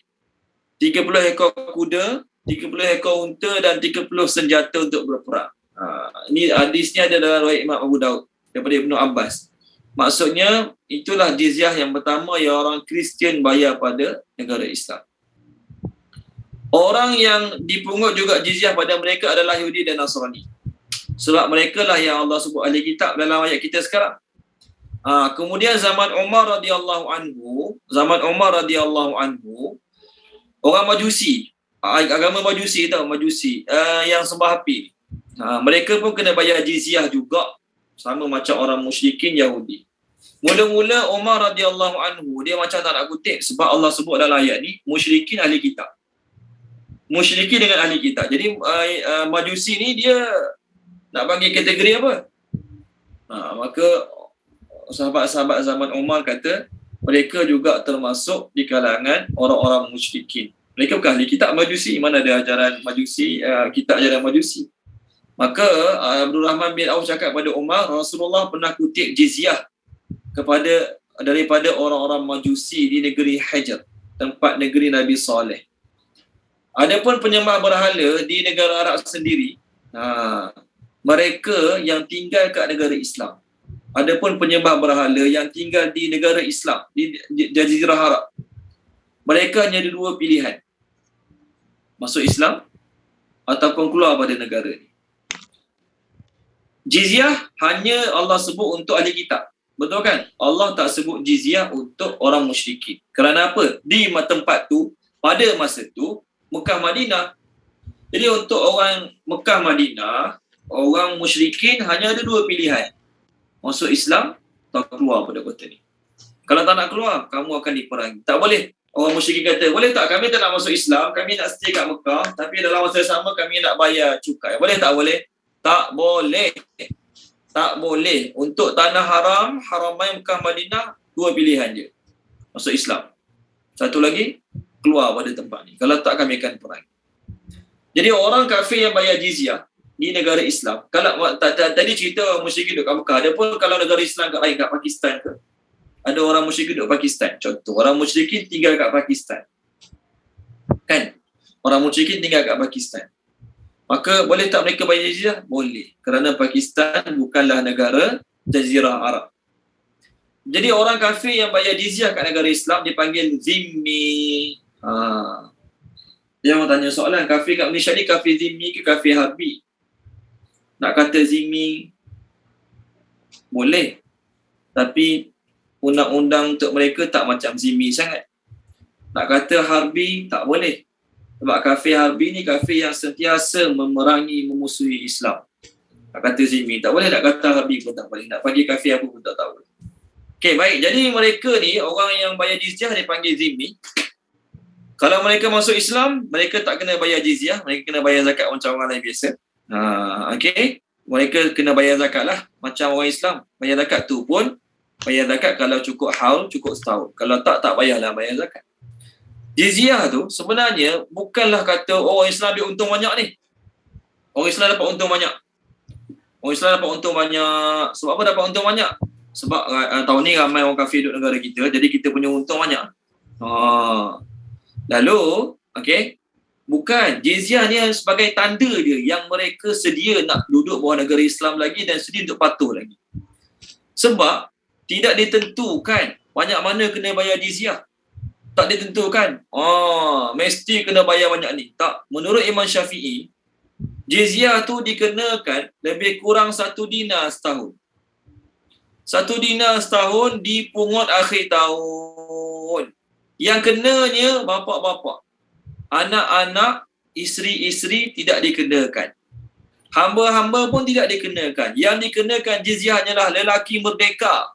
30 ekor kuda, 30 ekor unta dan 30 senjata untuk berperang. Ini hadis ni ada dalam riwayat Imam Abu Daud daripada Ibnu Abbas. Maksudnya itulah jizyah yang pertama yang orang Kristian bayar pada negara Islam. Orang yang dipungut juga jizyah pada mereka adalah Yahudi dan Nasrani. Sebab mereka lah yang Allah sebut ahli kitab dalam ayat kita sekarang. Kemudian zaman Umar radhiyallahu anhu, orang Majusi, agama Majusi yang sembah api. Mereka pun kena bayar jizyah juga sama macam orang musyrikin Yahudi. Mula-mula Umar radhiyallahu anhu dia macam tak nak kutip sebab Allah sebut dalam ayat ni musyrikin ahli kitab. Musyrikin dengan ahli kitab. Jadi Majusi ni dia nak bagi kategori apa? Maka sahabat-sahabat zaman Umar kata mereka juga termasuk di kalangan orang-orang musyrikin. Mereka bukan ahli kitab Majusi, mana ada ajaran Majusi, kitab ajaran Majusi. Maka Abdul Rahman bin Auf cakap pada Umar, Rasulullah pernah kutip jizyah daripada orang-orang Majusi di negeri Hajar, tempat negeri Nabi Saleh. Adapun penyembah berhala di negara Arab sendiri, mereka yang tinggal kat negara Islam. Adapun penyembah berhala yang tinggal di negara Islam, di Jazirah Arab, mereka hanya ada dua pilihan. Masuk Islam ataupun keluar pada negara ni. Jizyah hanya Allah sebut untuk ahli kitab. Betul kan? Allah tak sebut jizyah untuk orang musyrikin. Kerana apa? Di tempat tu, pada masa tu, Mekah Madinah. Jadi untuk orang Mekah Madinah, orang musyrikin hanya ada dua pilihan. Masuk Islam atau keluar pada kota ni. Kalau tak nak keluar, kamu akan diperangi. Tak boleh. Orang musyrikin kata, boleh tak kami tak nak masuk Islam, kami nak stay kat Mekah, tapi dalam masa sama kami nak bayar cukai. Boleh tak boleh? Tak boleh. Tak boleh. Untuk tanah haram, Haramain Mekah Madinah, dua pilihan je. Masuk Islam. Satu lagi, keluar pada tempat ni. Kalau tak, kami akan perang. Jadi orang kafir yang bayar jizyah di negara Islam, kalau tadi cerita orang musyrik duduk kat Mekah, ada pun kalau negara Islam kat lain, kat Pakistan ke, ada orang musyrik duduk Pakistan. Contoh, orang musyrikin tinggal kat Pakistan. Kan? Orang musyrikin tinggal kat Pakistan. Maka boleh tak mereka bayar jizyah? Boleh. Kerana Pakistan bukanlah negara Jazirah Arab. Jadi orang kafir yang bayar jizyah kat negara Islam dipanggil zimmi. Dia mau tanya soalan, kafir kat Malaysia ni kafir zimmi ke kafir harbi? Nak kata zimmi boleh, tapi undang-undang untuk mereka tak macam zimmi sangat. Nak kata harbi tak boleh. Sebab kafir harbi ni kafir yang sentiasa memerangi, memusuhi Islam. Nak kata zimmi tak boleh, nak kata harbi pun tak boleh. Nak panggil kafir apa pun tak tahu. Okey, baik. Jadi mereka ni, orang yang bayar jizyah dipanggil zimmi. Kalau mereka masuk Islam, mereka tak kena bayar jizyah, mereka kena bayar zakat macam orang lain biasa. Okey, mereka kena bayar zakat lah macam orang Islam. Bayar zakat tu pun bayar zakat kalau cukup haul, cukup setahun. Kalau tak bayarlah bayar zakat. Jizyah tu sebenarnya bukanlah kata orang Islam dia untung banyak ni. Orang Islam dapat untung banyak. Orang Islam dapat untung banyak. Sebab apa dapat untung banyak? Sebab tahun ni ramai orang kafir duduk negara kita, jadi kita punya untung banyak. Lalu, okey, bukan. Jizyah ni sebagai tanda dia yang mereka sedia nak duduk bawah negara Islam lagi dan sedia untuk patuh lagi. Sebab tidak ditentukan banyak mana kena bayar jizyah. Tak ditentukan. Mesti kena bayar banyak ni. Tak. Menurut Imam Syafi'i, jizyah tu dikenakan lebih kurang 1 dinar setahun. 1 dinar setahun dipungut akhir tahun. Yang kenanya bapa-bapa. Anak-anak, isteri-isteri tidak dikenakan. Hamba-hamba pun tidak dikenakan. Yang dikenakan jizyah hanyalah lelaki merdeka.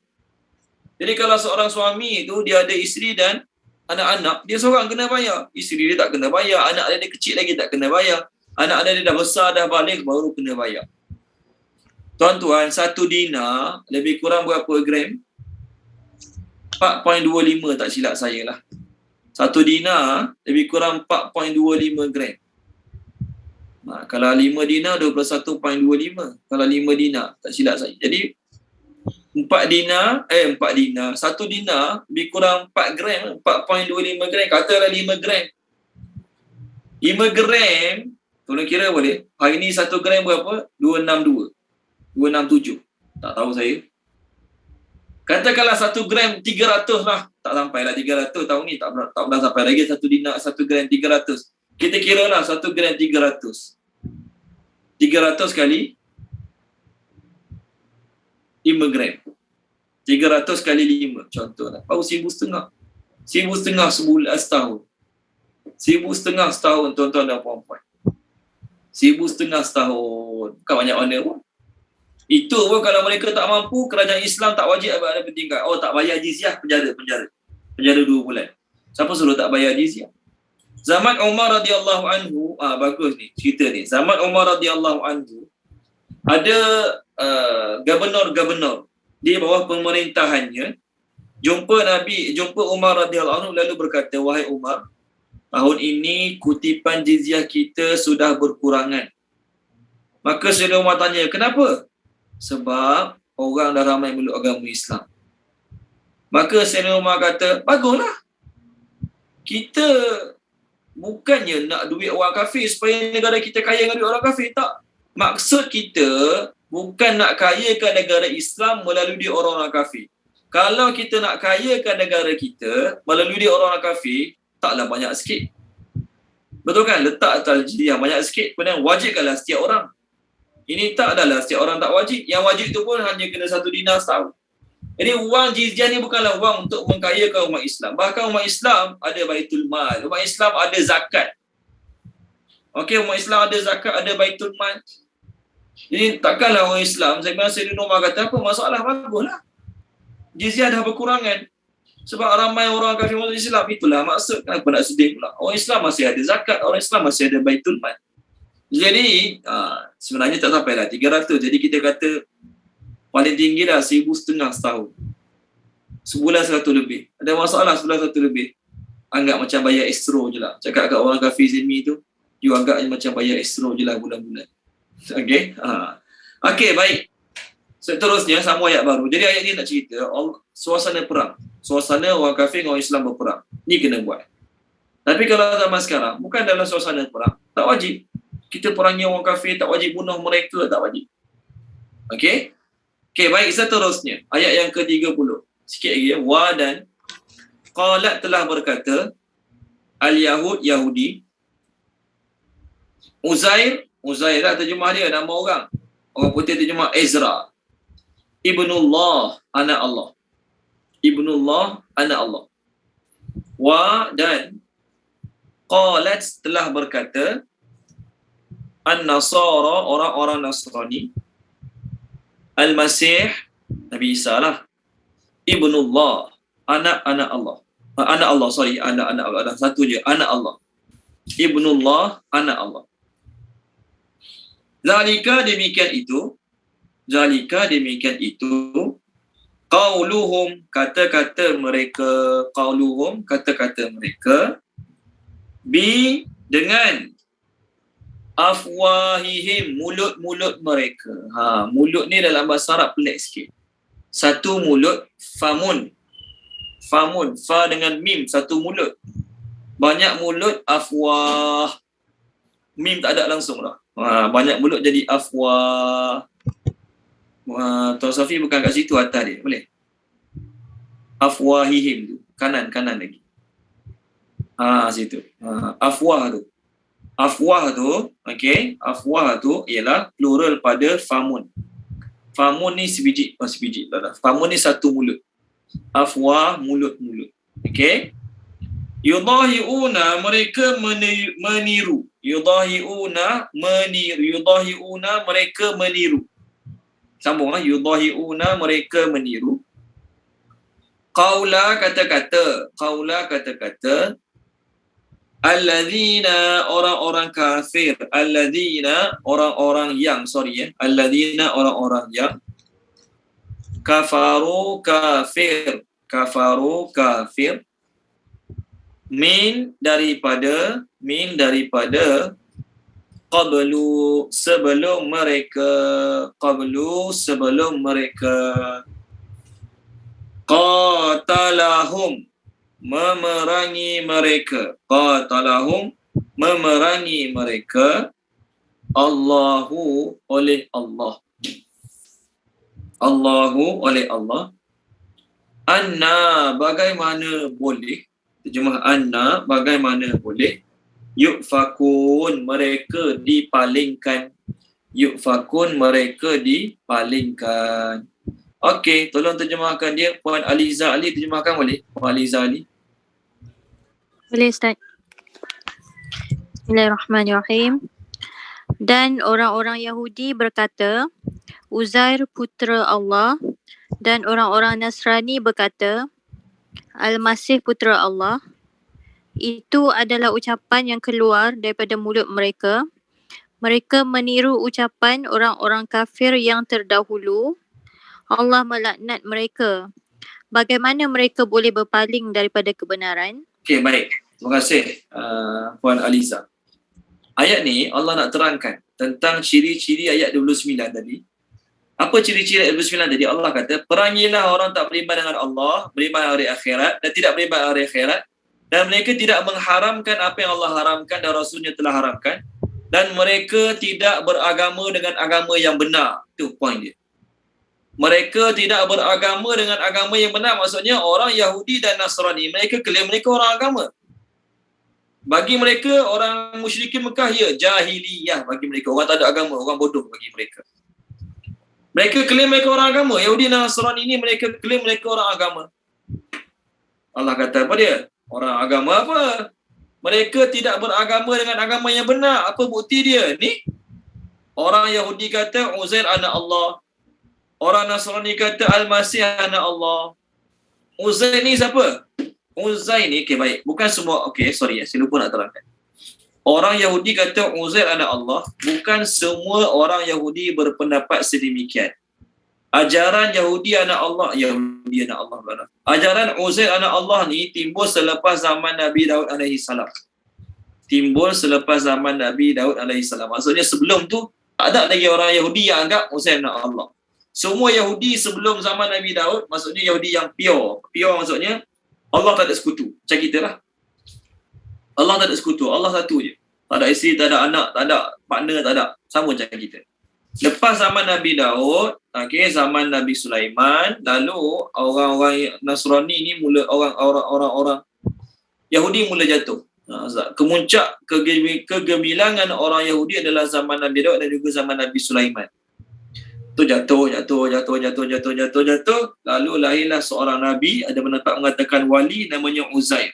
Jadi kalau seorang suami itu dia ada isteri dan anak-anak, dia seorang kena bayar. Isteri dia tak kena bayar. Anak dia kecil lagi tak kena bayar. Anak dia dah besar, dah balik, baru kena bayar. Tuan-tuan, 1 dinar lebih kurang berapa gram? 4.25 tak silap saya lah. 1 dinar lebih kurang 4.25 gram. Kalau 5 dinar 21.25. Kalau 5 dinar tak silap saya. Jadi 4 dinar, 1 dinar lebih kurang 4 gram, 4.25 gram. Katalah 5 gram. 5 gram, tolong kira boleh. Hari ni 1 gram berapa? 262. 267. Tak tahu saya. Katakanlah 1 gram 300 lah. Tak sampai lah 300 tahun ni. Tak pernah sampai lagi 1 dinar 1 gram 300. Kita kira lah 1 gram 300. 300 kali 5 gram. 300 kali 5. Contohlah. Baru 1,500. 1,500 sebulan setahun. 1,500 setahun tuan-tuan dan puan-puan. 1,500 setahun. Bukan banyak mana pun. Itu pun kalau mereka tak mampu, kerajaan Islam tak wajib ada bertingkat. Tak bayar jizyah, penjara. Penjara 2 bulan. Siapa suruh tak bayar jizyah? Zaman Umar radhiyallahu anhu, bagus ni cerita ni. Zaman Umar radhiyallahu anhu, ada gubernur-gubernur di bawah pemerintahannya jumpa Umar radhiyallahu anhu lalu berkata, "Wahai Umar, tahun ini kutipan jizyah kita sudah berkurangan." Maka Sayyidina Umar tanya, "Kenapa?" Sebab orang dah ramai meluk agama Islam. Maka Sayyidina Umar kata, baguslah. Kita bukannya nak duit orang kafir supaya negara kita kaya dengan duit orang kafir. Tak. Maksud kita bukan nak kayakan negara Islam melalui duit orang-orang kafir. Kalau kita nak kayakan negara kita melalui duit orang-orang kafir, taklah banyak sikit. Betul kan? Letak atas jizyah banyak sikit, kemudian wajibkanlah setiap orang. Ini tak adalah setiap orang tak wajib. Yang wajib tu pun hanya kena 1 dinar setahun. Jadi wang jizyah ni bukanlah wang untuk mengkayakan umat Islam. Bahkan umat Islam ada baitul mal. Umat Islam ada zakat. Okey, umat Islam ada zakat, ada baitul mal. Jadi takkanlah orang Islam, saya bilang Sayyidina Umar kata, apa masalah? Baguslah. Jizyah dah berkurangan. Sebab ramai orang kafir masuk Islam. Itulah maksud. Kenapa nak sedih pula? Orang Islam masih ada zakat. Orang Islam masih ada baitul mal. Jadi sebenarnya tak sampai lah 300. Jadi kita kata paling tinggi dah 1,500 setahun. Sebulan 100 lebih. Ada masalah sebulan 100 lebih. Anggap macam bayar estro je lah. Cakap kat orang kafir zimmi tu, you anggap macam bayar estro je lah bulan-bulan. Okay. Okay, baik. Seterusnya sama ayat baru. Jadi ayat ni nak cerita suasana perang. Suasana orang kafir dengan orang Islam berperang. Ni kena buat. Tapi kalau zaman sekarang, bukan dalam suasana perang. Tak wajib. Kita perangi orang kafir, tak wajib bunuh mereka, tak wajib. Okey? Okey, baik, seterusnya. Ayat yang ke-30. Sikit lagi ya. Wa dan qalat telah berkata al-Yahud, Yahudi. Uzair lah terjemah dia, nama orang. Orang putih terjemah Ezra. Ibnullah, anak Allah. Ibnullah, anak Allah. Wa dan qalat telah berkata an-Nasara, orang-orang Nasrani. Al-Masih, Nabi Isa lah. Ibnullah, anak-anak Allah. Anak Allah, sorry, anak-anak Allah. Ada satu je, anak Allah. Ibnullah, anak Allah. Zalika demikian itu, qauluhum, kata-kata mereka, bi, dengan, afwahihim, mulut-mulut mereka. Mulut ni dalam bahasa Arab pelik sikit. Satu mulut, famun, fa dengan mim, satu mulut. Banyak mulut, afwah. Mim tak ada langsung lah. Banyak mulut jadi afwah. Tuan Safi bukan kat situ, atas dia. Boleh? Afwahihim tu. Kanan lagi. Situ. Afwah tu. Afwah tu, okey. Afwah tu ialah plural pada famun. Famun ni sebiji. Famun ni satu mulut. Afwah, mulut-mulut. Okey. Yudahi'una, mereka meniru. Yudahi'una, mereka meniru. Sambung lah. Yudahi'una, mereka meniru. Qaula, kata-kata. Alladzina, orang-orang kafir. Alladzina, orang-orang yang. Alladzina, orang-orang yang. Kafaru kafir. Min daripada qablu, sebelum mereka qatalahum, memerangi mereka Allahu, oleh Allah anna, bagaimana boleh, terjemah anna, bagaimana boleh, yufakun, mereka dipalingkan. Okey, tolong terjemahkan dia. Puan Aliza Ali, terjemahkan boleh? Puan Aliza Ali. Boleh Ustaz. Bismillahirrahmanirrahim. Dan orang-orang Yahudi berkata, Uzair putera Allah, dan orang-orang Nasrani berkata, Al-Masih putera Allah. Itu adalah ucapan yang keluar daripada mulut mereka. Mereka meniru ucapan orang-orang kafir yang terdahulu. Allah melaknat mereka. Bagaimana mereka boleh berpaling daripada kebenaran? Okey, baik. Terima kasih Puan Aliza. Ayat ni Allah nak terangkan tentang ciri-ciri ayat 29 tadi. Apa ciri-ciri ayat 29 tadi? Allah kata, perangilah orang tak beriman dengan Allah, beriman hari akhirat dan tidak beriman hari akhirat. Dan mereka tidak mengharamkan apa yang Allah haramkan dan Rasulnya telah haramkan. Dan mereka tidak beragama dengan agama yang benar. Itu poin dia. Mereka tidak beragama dengan agama yang benar. Maksudnya orang Yahudi dan Nasrani, mereka klaim mereka orang agama. Bagi mereka, orang musyrikin Mekah, ya, jahiliyah bagi mereka. Orang tak ada agama, orang bodoh bagi mereka. Mereka klaim mereka orang agama. Yahudi dan Nasrani ini mereka klaim mereka orang agama. Allah kata apa dia? Orang agama apa? Mereka tidak beragama dengan agama yang benar. Apa bukti dia? Ni orang Yahudi kata Uzair anak Allah. Orang Nasrani kata Al-Masih anak Allah. Uzair ni siapa? Uzair ni, okay, baik. Bukan semua, okay, sorry, saya lupa nak terangkan. Orang Yahudi kata Uzair anak Allah. Bukan semua orang Yahudi berpendapat sedemikian. Ajaran Yahudi anak Allah, ajaran Uzair anak Allah ni timbul selepas zaman Nabi Daud alaihi salam. Maksudnya sebelum tu tak ada lagi orang Yahudi yang anggap Uzair anak Allah. Semua Yahudi sebelum zaman Nabi Daud, maksudnya Yahudi yang pure. Pure maksudnya Allah tak ada sekutu. Macam kita lah. Allah tak ada sekutu. Allah satu je. Tak ada isteri, tak ada anak, tak ada partner, tak ada. Sama macam kita. Lepas zaman Nabi Daud, zaman Nabi Sulaiman, lalu orang-orang Nasrani ni mula orang-orang Yahudi mula jatuh. Kemuncak kegemilangan orang Yahudi adalah zaman Nabi Daud dan juga zaman Nabi Sulaiman. Tu jatuh. Lalu lahirlah seorang Nabi, ada pendapat mengatakan wali, namanya Uzair.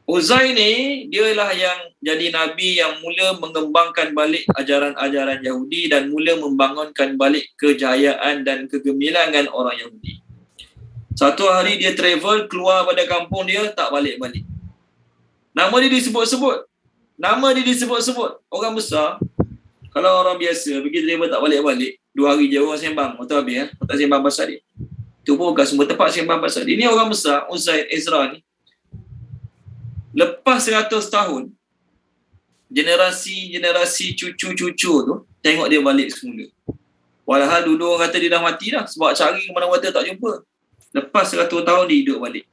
Uzair ni, dialah yang jadi Nabi yang mula mengembangkan balik ajaran-ajaran Yahudi dan mula membangunkan balik kejayaan dan kegemilangan orang Yahudi. Satu hari dia travel, keluar pada kampung dia, tak balik-balik. Nama dia disebut-sebut. Orang besar, kalau orang biasa pergi travel tak balik-balik, 2 hari je orang sembang, betul habis tak sembang pasal dia. Itu pun bukan semua tempat sembang pasal dia. Ini orang besar, Uzair, Ezra ni. Lepas 100 tahun, generasi cucu-cucu tu tengok dia balik semula. Walhal dulu orang kata dia dah mati dah, sebab cari ke mana-mana tak jumpa. Lepas 100 tahun dia hidup balik.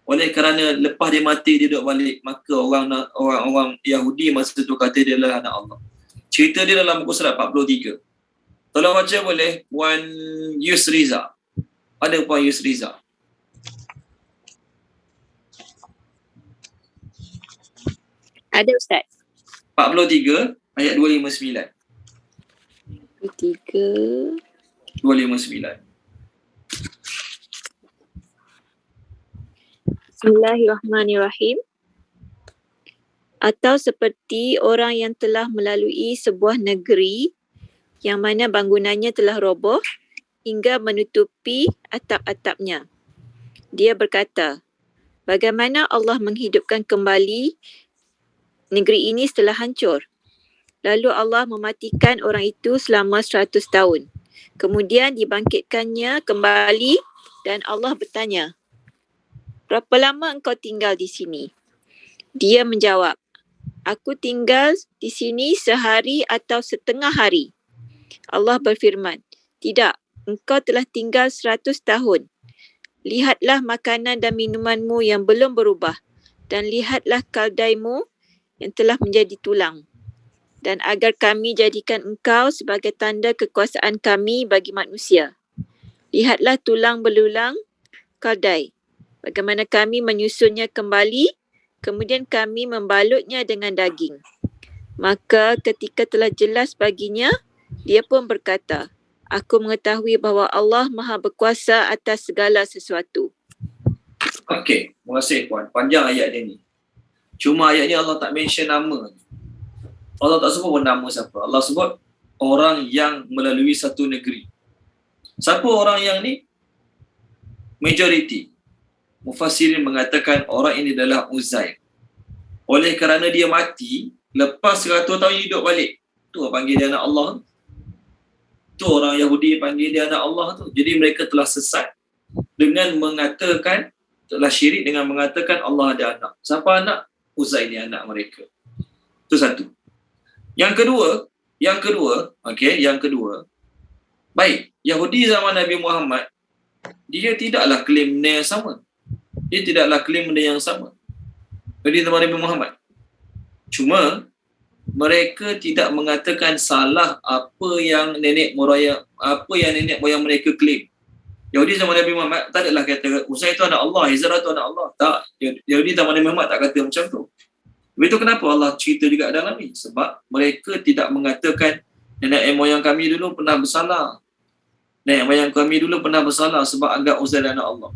Oleh kerana lepas dia mati dia hidup balik, maka orang Yahudi masa tu kata dia adalah anak Allah. Cerita dia dalam buku surat 43. Tolong baca boleh Puan Yusriza. Ada Puan Yusriza. Ada Ustaz. 43 ayat 259. 259. Bismillahirrahmanirrahim. Atau seperti orang yang telah melalui sebuah negeri yang mana bangunannya telah roboh hingga menutupi atap-atapnya. Dia berkata, bagaimana Allah menghidupkan kembali negeri ini setelah hancur? Lalu Allah mematikan orang itu selama 100 tahun. Kemudian dibangkitkannya kembali dan Allah bertanya, berapa lama engkau tinggal di sini? Dia menjawab, aku tinggal di sini sehari atau setengah hari. Allah berfirman, tidak, engkau telah tinggal 100 tahun. Lihatlah makanan dan minumanmu yang belum berubah, dan lihatlah kaldaimu yang telah menjadi tulang. Dan agar kami jadikan engkau sebagai tanda kekuasaan kami bagi manusia. Lihatlah tulang belulang kaldai. Bagaimana kami menyusunnya kembali, kemudian kami membalutnya dengan daging. Maka ketika telah jelas baginya, dia pun berkata, aku mengetahui bahawa Allah Maha Berkuasa atas segala sesuatu. Okey, terima kasih Puan. Panjang ayat dia ni. Cuma ayat ni Allah tak mention nama. Allah tak sebut pun nama siapa. Allah sebut orang yang melalui satu negeri. Siapa orang yang ni? Majority. Mufassirin mengatakan orang ini adalah Uzair. Oleh kerana dia mati, lepas 100 tahun hidup balik. Tu panggil dia anak Allah. Tu orang Yahudi panggil dia anak Allah tu. Jadi mereka telah sesat dengan mengatakan, telah syirik dengan mengatakan Allah ada anak. Siapa anak? Uzair ni anak mereka. Itu satu. Yang kedua, baik, Yahudi zaman Nabi Muhammad, dia tidaklah klaim benda yang sama. Yahudi zaman Nabi Muhammad. Cuma mereka tidak mengatakan salah apa yang nenek moyang mereka klaim. Yahudi zaman Nabi Muhammad tak adalah kata Uzair itu anak Allah, Ezra itu anak Allah. Tak. Yahudi zaman Nabi Muhammad tak kata macam tu. Itu kenapa Allah cerita juga dalam ni? Sebab mereka tidak mengatakan nenek moyang kami dulu pernah bersalah. Nenek moyang kami dulu pernah bersalah sebab anggap Uzair anak Allah.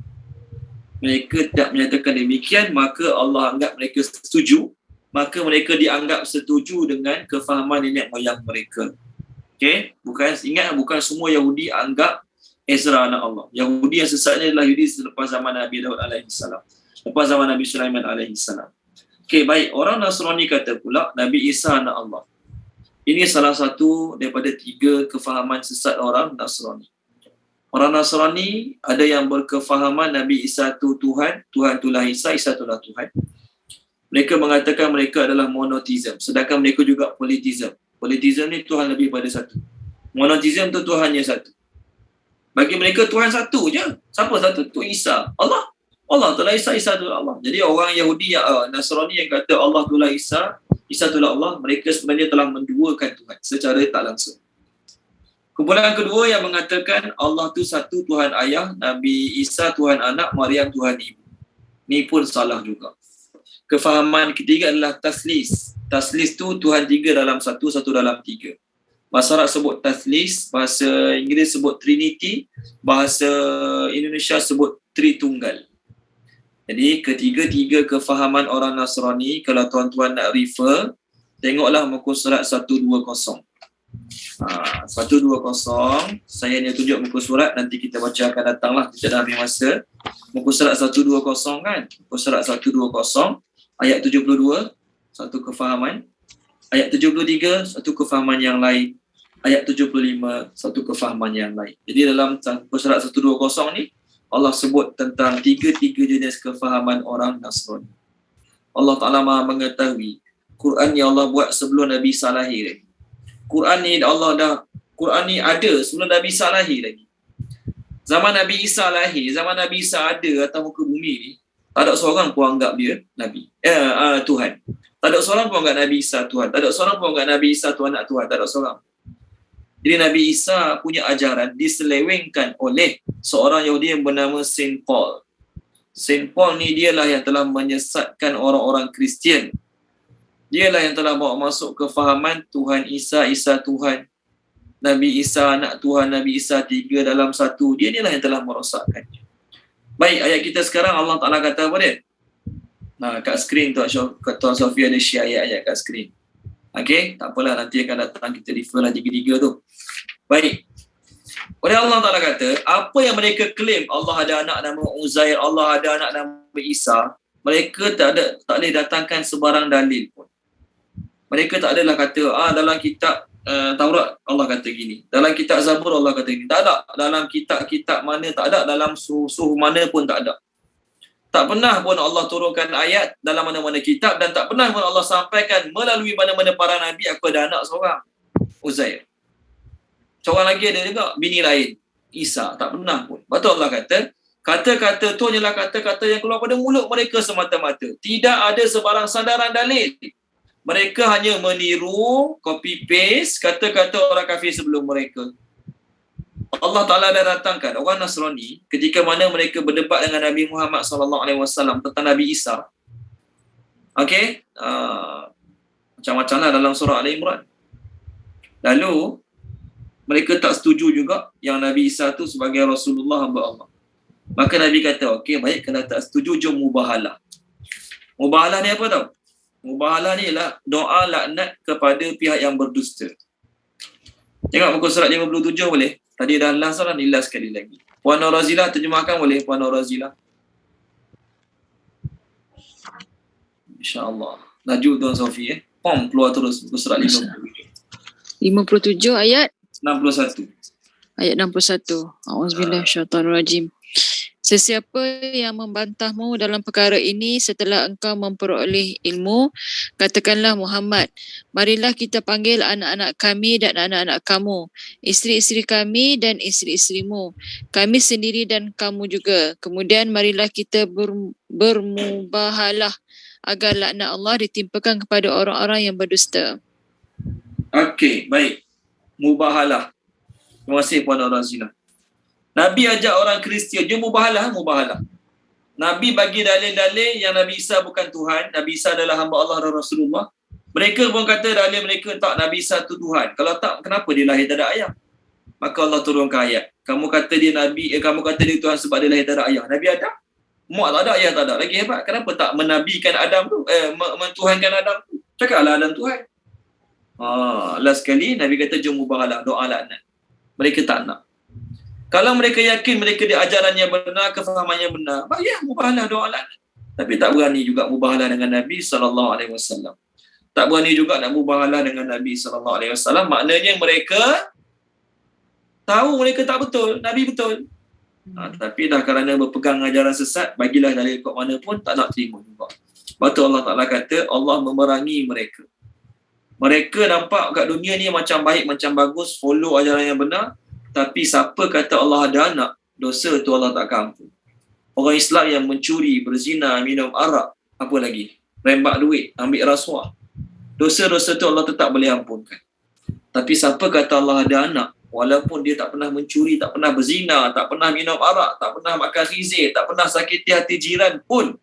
Mereka tidak menyatakan demikian, maka Allah anggap mereka setuju. Maka mereka dianggap setuju dengan kefahaman nenek moyang mereka. Okey? Bukan semua Yahudi anggap Ezra anak Allah. Yahudi yang sesatnya adalah Yahudi selepas zaman Nabi Daud alaihissalam. Lepas zaman Nabi Sulaiman alaihissalam. Okey, baik. Orang Nasrani kata pula Nabi Isa anak Allah. Ini salah satu daripada 3 kefahaman sesat orang Nasrani. Orang Nasrani ada yang berkefahaman Nabi Isa itu Tuhan, Tuhan itulah Isa, Isa itulah Tuhan. Mereka mengatakan mereka adalah monotheism, sedangkan mereka juga polytheism. Polytheism ni Tuhan lebih pada satu. Monotheism tu Tuhannya satu. Bagi mereka Tuhan satu je. Siapa satu? Tu Isa. Allah itulah Isa, Isa itulah Allah. Jadi orang Yahudi, Nasrani yang kata Allah itulah Isa, Isa itulah Allah, mereka sebenarnya telah menduakan Tuhan secara tak langsung. Kumpulan kedua yang mengatakan Allah tu satu, Tuhan ayah, Nabi Isa Tuhan anak, Maryam Tuhan ibu. Ni pun salah juga. Kefahaman ketiga adalah taslis. Taslis tu Tuhan tiga dalam satu, satu dalam tiga. Bahasa Arab sebut taslis, bahasa Inggeris sebut Trinity, bahasa Indonesia sebut Tritunggal. Jadi ketiga-tiga kefahaman orang Nasrani, kalau tuan-tuan nak refer, tengoklah muka surat 120. 120, saya ni tunjuk muka surat, nanti kita baca akan datanglah, kita dah ambil masa. Muka surat 120 kan, muka surat 120 ayat 72, satu kefahaman. Ayat 73, satu kefahaman yang lain. Ayat 75, satu kefahaman yang lain. Jadi dalam muka surat 120 ni Allah sebut tentang tiga-tiga jenis kefahaman orang Nasrani. Allah Ta'ala Maha mengetahui. Quran ni Allah buat sebelum Nabi Isa lahir. Quran ni Quran ni ada sebelum Nabi Isa lahir lagi. Zaman Nabi Isa lahir, zaman Nabi Isa ada atas muka bumi ni, tak ada seorang pun anggap dia Nabi. Tuhan. Tak ada seorang pun anggap Nabi Isa Tuhan. Tak ada seorang pun anggap Nabi Isa tu anak Tuhan. Tak ada seorang. Jadi Nabi Isa punya ajaran diselewengkan oleh seorang Yahudi yang bernama Saint Paul. Saint Paul ni dialah yang telah menyesatkan orang-orang Kristian. Dialah yang telah bawa masuk kefahaman Tuhan Isa, Isa Tuhan, Nabi Isa anak Tuhan, Nabi Isa tiga dalam satu. Dia inilah yang telah merosakkan. Baik, ayat kita sekarang Allah Ta'ala kata apa dia? Nah, kat skrin Tuan Sofia ada share ayat-ayat kat skrin. Okey, tak apalah, nanti akan datang kita refer lah tiga-tiga tu. Baik. Oleh Allah Ta'ala kata, apa yang mereka claim Allah ada anak nama Uzair, Allah ada anak nama Isa, mereka tak boleh datangkan sebarang dalil pun. Mereka tak adalah kata, dalam kitab Taurat Allah kata gini, dalam kitab Zabur Allah kata gini. Tak ada. Dalam kitab-kitab mana tak ada, dalam suhu mana pun tak ada. Tak pernah pun Allah turunkan ayat dalam mana-mana kitab, dan tak pernah pun Allah sampaikan melalui mana-mana para Nabi aku ada anak seorang, Uzair. Seorang lagi ada juga bini lain, Isa. Tak pernah pun. Betul Allah kata, kata-kata tu hanyalah kata-kata yang keluar pada mulut mereka semata-mata. Tidak ada sebarang sandaran dalil. Mereka hanya meniru, copy-paste kata-kata orang kafir sebelum mereka. Allah Ta'ala dah datangkan orang Nasrani ketika mana mereka berdebat dengan Nabi Muhammad SAW tentang Nabi Isa. Okey? Macam-macam lah dalam surah Al-Imran. Lalu, mereka tak setuju juga yang Nabi Isa tu sebagai Rasulullah hamba Allah. Maka Nabi kata, okey, baik, kalau tak setuju, jom mubahalah. Mubahalah ni apa tau? Mubahalah ni ialah doa laknat kepada pihak yang berdusta. Tengok muka surat 57 boleh? Tadi dah last lah, ni last sekali lagi. Puan Nur Razilah terjemahkan boleh? Puan Nur Razilah. InsyaAllah. Laju Tuan Sofi Pom keluar terus muka surat 57. 57 ayat 61. Ayat 61. Auzubillahi minasyaitanirrajim. Sesiapa yang membantahmu dalam perkara ini setelah engkau memperoleh ilmu, katakanlah Muhammad, marilah kita panggil anak-anak kami dan anak-anak kamu, isteri-isteri kami dan isteri-isterimu, kami sendiri dan kamu juga. Kemudian marilah kita bermubahalah agar laknat Allah ditimpakan kepada orang-orang yang berdusta. Okey, baik. Mubahalah. Terima kasih Puan Razina. Nabi ajak orang Kristian, dia mubahalah. Nabi bagi dalil-dalil yang Nabi Isa bukan Tuhan, Nabi Isa adalah hamba Allah dan Rasulullah. Mereka pun kata dalil mereka tak, Nabi Isa tu Tuhan. Kalau tak, kenapa dia lahir tak ada ayah? Maka Allah turunkan ayat. Kamu kata dia Nabi, kamu kata dia Tuhan sebab dia lahir tak ada ayah. Nabi Adam, mak tak ada, ayah tak ada. Lagi hebat, kenapa tak menabikan Adam tu, mentuhankan Adam tu? Cakaplah Adam Tuhan. Last sekali, Nabi kata jom mubahalah, doa laknat. Mereka tak nak. Kalau mereka yakin mereka dia ajarannya benar, kefahamannya benar, ya mubahalah, doa laknat. Tapi tak berani juga mubahalah dengan Nabi SAW. Tak berani juga nak mubahalah dengan Nabi SAW. Maknanya mereka tahu mereka tak betul, Nabi betul. Tapi dah kerana berpegang ajaran sesat, bagilah dalil kat mana pun tak nak terima juga. Betul Allah Ta'ala kata, Allah memerangi mereka. Mereka nampak kat dunia ni macam baik, macam bagus, follow ajaran yang benar. Tapi siapa kata Allah ada anak, dosa tu Allah tak ampun. Orang Islam yang mencuri, berzina, minum arak, apa lagi? Rembak duit, ambil rasuah. Dosa-dosa tu Allah tetap boleh ampunkan. Tapi siapa kata Allah ada anak, walaupun dia tak pernah mencuri, tak pernah berzina, tak pernah minum arak, tak pernah makan khizir, tak pernah sakiti hati jiran pun,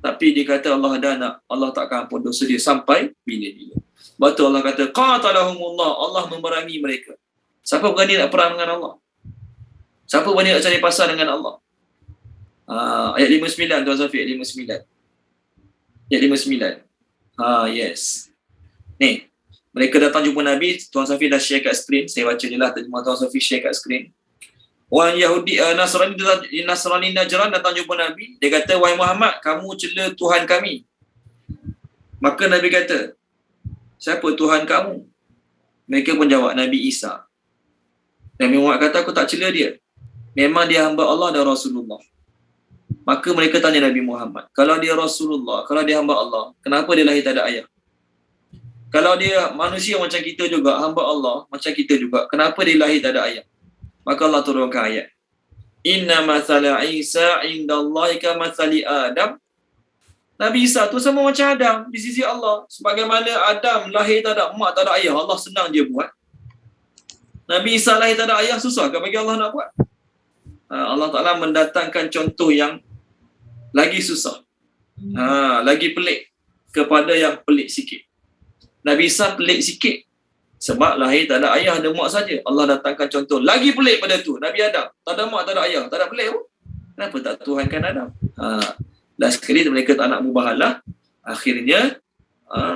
tapi dia kata Allah ada anak, Allah tak akan ampun dosa dia sampai bila-bila. Sebab tu Allah kata, qatalahumullah, Allah memerangi mereka. Siapa berani nak perang dengan Allah? Siapa berani nak cari pasal dengan Allah? Ayat 59, Tuan Safiq, ayat 59. Ayat 59. Yes. Ni, mereka datang jumpa Nabi, Tuan Safiq dah share kat skrin, saya baca je lah terjemah Tuan Safiq share kat skrin. Orang Yahudi, Nasrani Najran datang jumpa Nabi, dia kata, wahai Muhammad, kamu cela Tuhan kami. Maka Nabi kata, siapa Tuhan kamu? Mereka pun jawab, Nabi Isa. Nabi Muhammad kata, aku tak cela dia. Memang dia hamba Allah dan Rasulullah. Maka mereka tanya Nabi Muhammad, kalau dia Rasulullah, kalau dia hamba Allah, kenapa dia lahir tak ada ayah? Kalau dia manusia macam kita juga, hamba Allah macam kita juga, kenapa dia lahir tak ada ayah? Maka Allah turunkan ayat. Inna mathala Isa indallahi ka mathali Adam. Nabi Isa tu sama macam Adam di sisi Allah. Sebagaimana Adam lahir tak ada mak, tak ada ayah, Allah senang dia buat. Nabi Isa lahir tak ada ayah, susah ke bagi Allah nak buat? Allah Ta'ala mendatangkan contoh yang lagi susah, lagi pelik kepada yang pelik sikit. Nabi Isa pelik sikit sebab lahir tak ada ayah, ada mak saja. Allah datangkan contoh lagi pelik pada tu. Nabi Adam tak ada mak, tak ada ayah, tak ada pelik pun. Kenapa tak tuhankan Adam? Last sekali mereka tak nak mubahalah. Akhirnya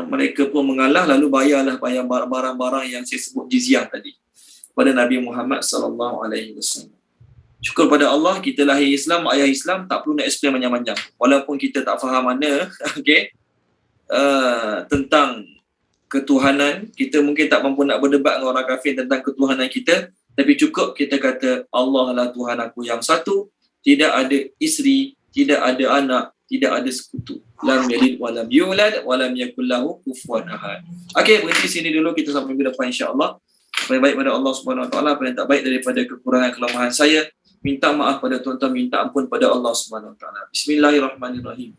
mereka pun mengalah, lalu bayar barang-barang yang saya sebut jizyah tadi pada Nabi Muhammad sallallahu alaihi wasallam. Syukur pada Allah, kita lahir Islam, ayah Islam, tak perlu nak explain panjang-panjang. Walaupun kita tak faham mana tentang ketuhanan, kita mungkin tak mampu nak berdebat dengan orang kafir tentang ketuhanan kita, tapi cukup kita kata Allah lah Tuhan aku yang satu, tidak ada isteri, tidak ada anak, tidak ada sekutu. Lam yalid wa lam yulad wa lam yakul lahu kufuwan ahad. Okey, berhenti sini dulu, kita sampai minggu depan insya-Allah. Apa yang baik pada Allah Subhanahu Wa Taala, apa yang tak baik daripada kekurangan kelemahan saya, minta maaf pada tuan-tuan, minta ampun pada Allah Subhanahu Wa Taala. Bismillahirrahmanirrahim.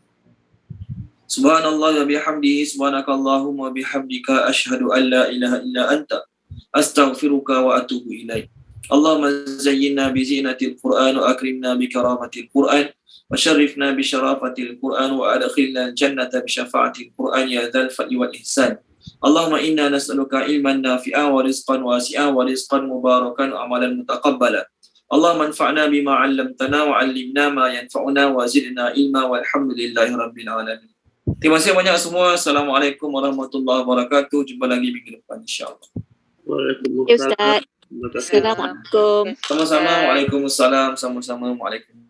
Subhanallah wa bihamdihi, subhanakallahumma wa bihamdika, asyhadu an la ilaha illa anta, astaghfiruka wa atubu ilaik. Allahumma zayyinna bi zinatil Qur'an wa akrimna bi karamatil Qur'an wa syarrifna bi syarafatil Qur'an wa adkhilna al-jannata bi syafa'atil Qur'an ya dzal fadli wal ihsan. Allahumma inna nas'aluka ilman nafi'a wa rizqan wasi'a wa rizqan mubarakan wa amalan mutaqabbala. Allahumma anfa'na bima 'allamtana wa 'allimna ma yanfa'una wa zidna ilma walhamdulillahi rabbil alamin. Terima kasih banyak semua. Assalamualaikum warahmatullahi wabarakatuh. Jumpa lagi minggu depan insya-Allah. Ustaz. Assalamualaikum. Sama-sama. Waalaikumsalam. Sama-sama. Waalaikumsalam.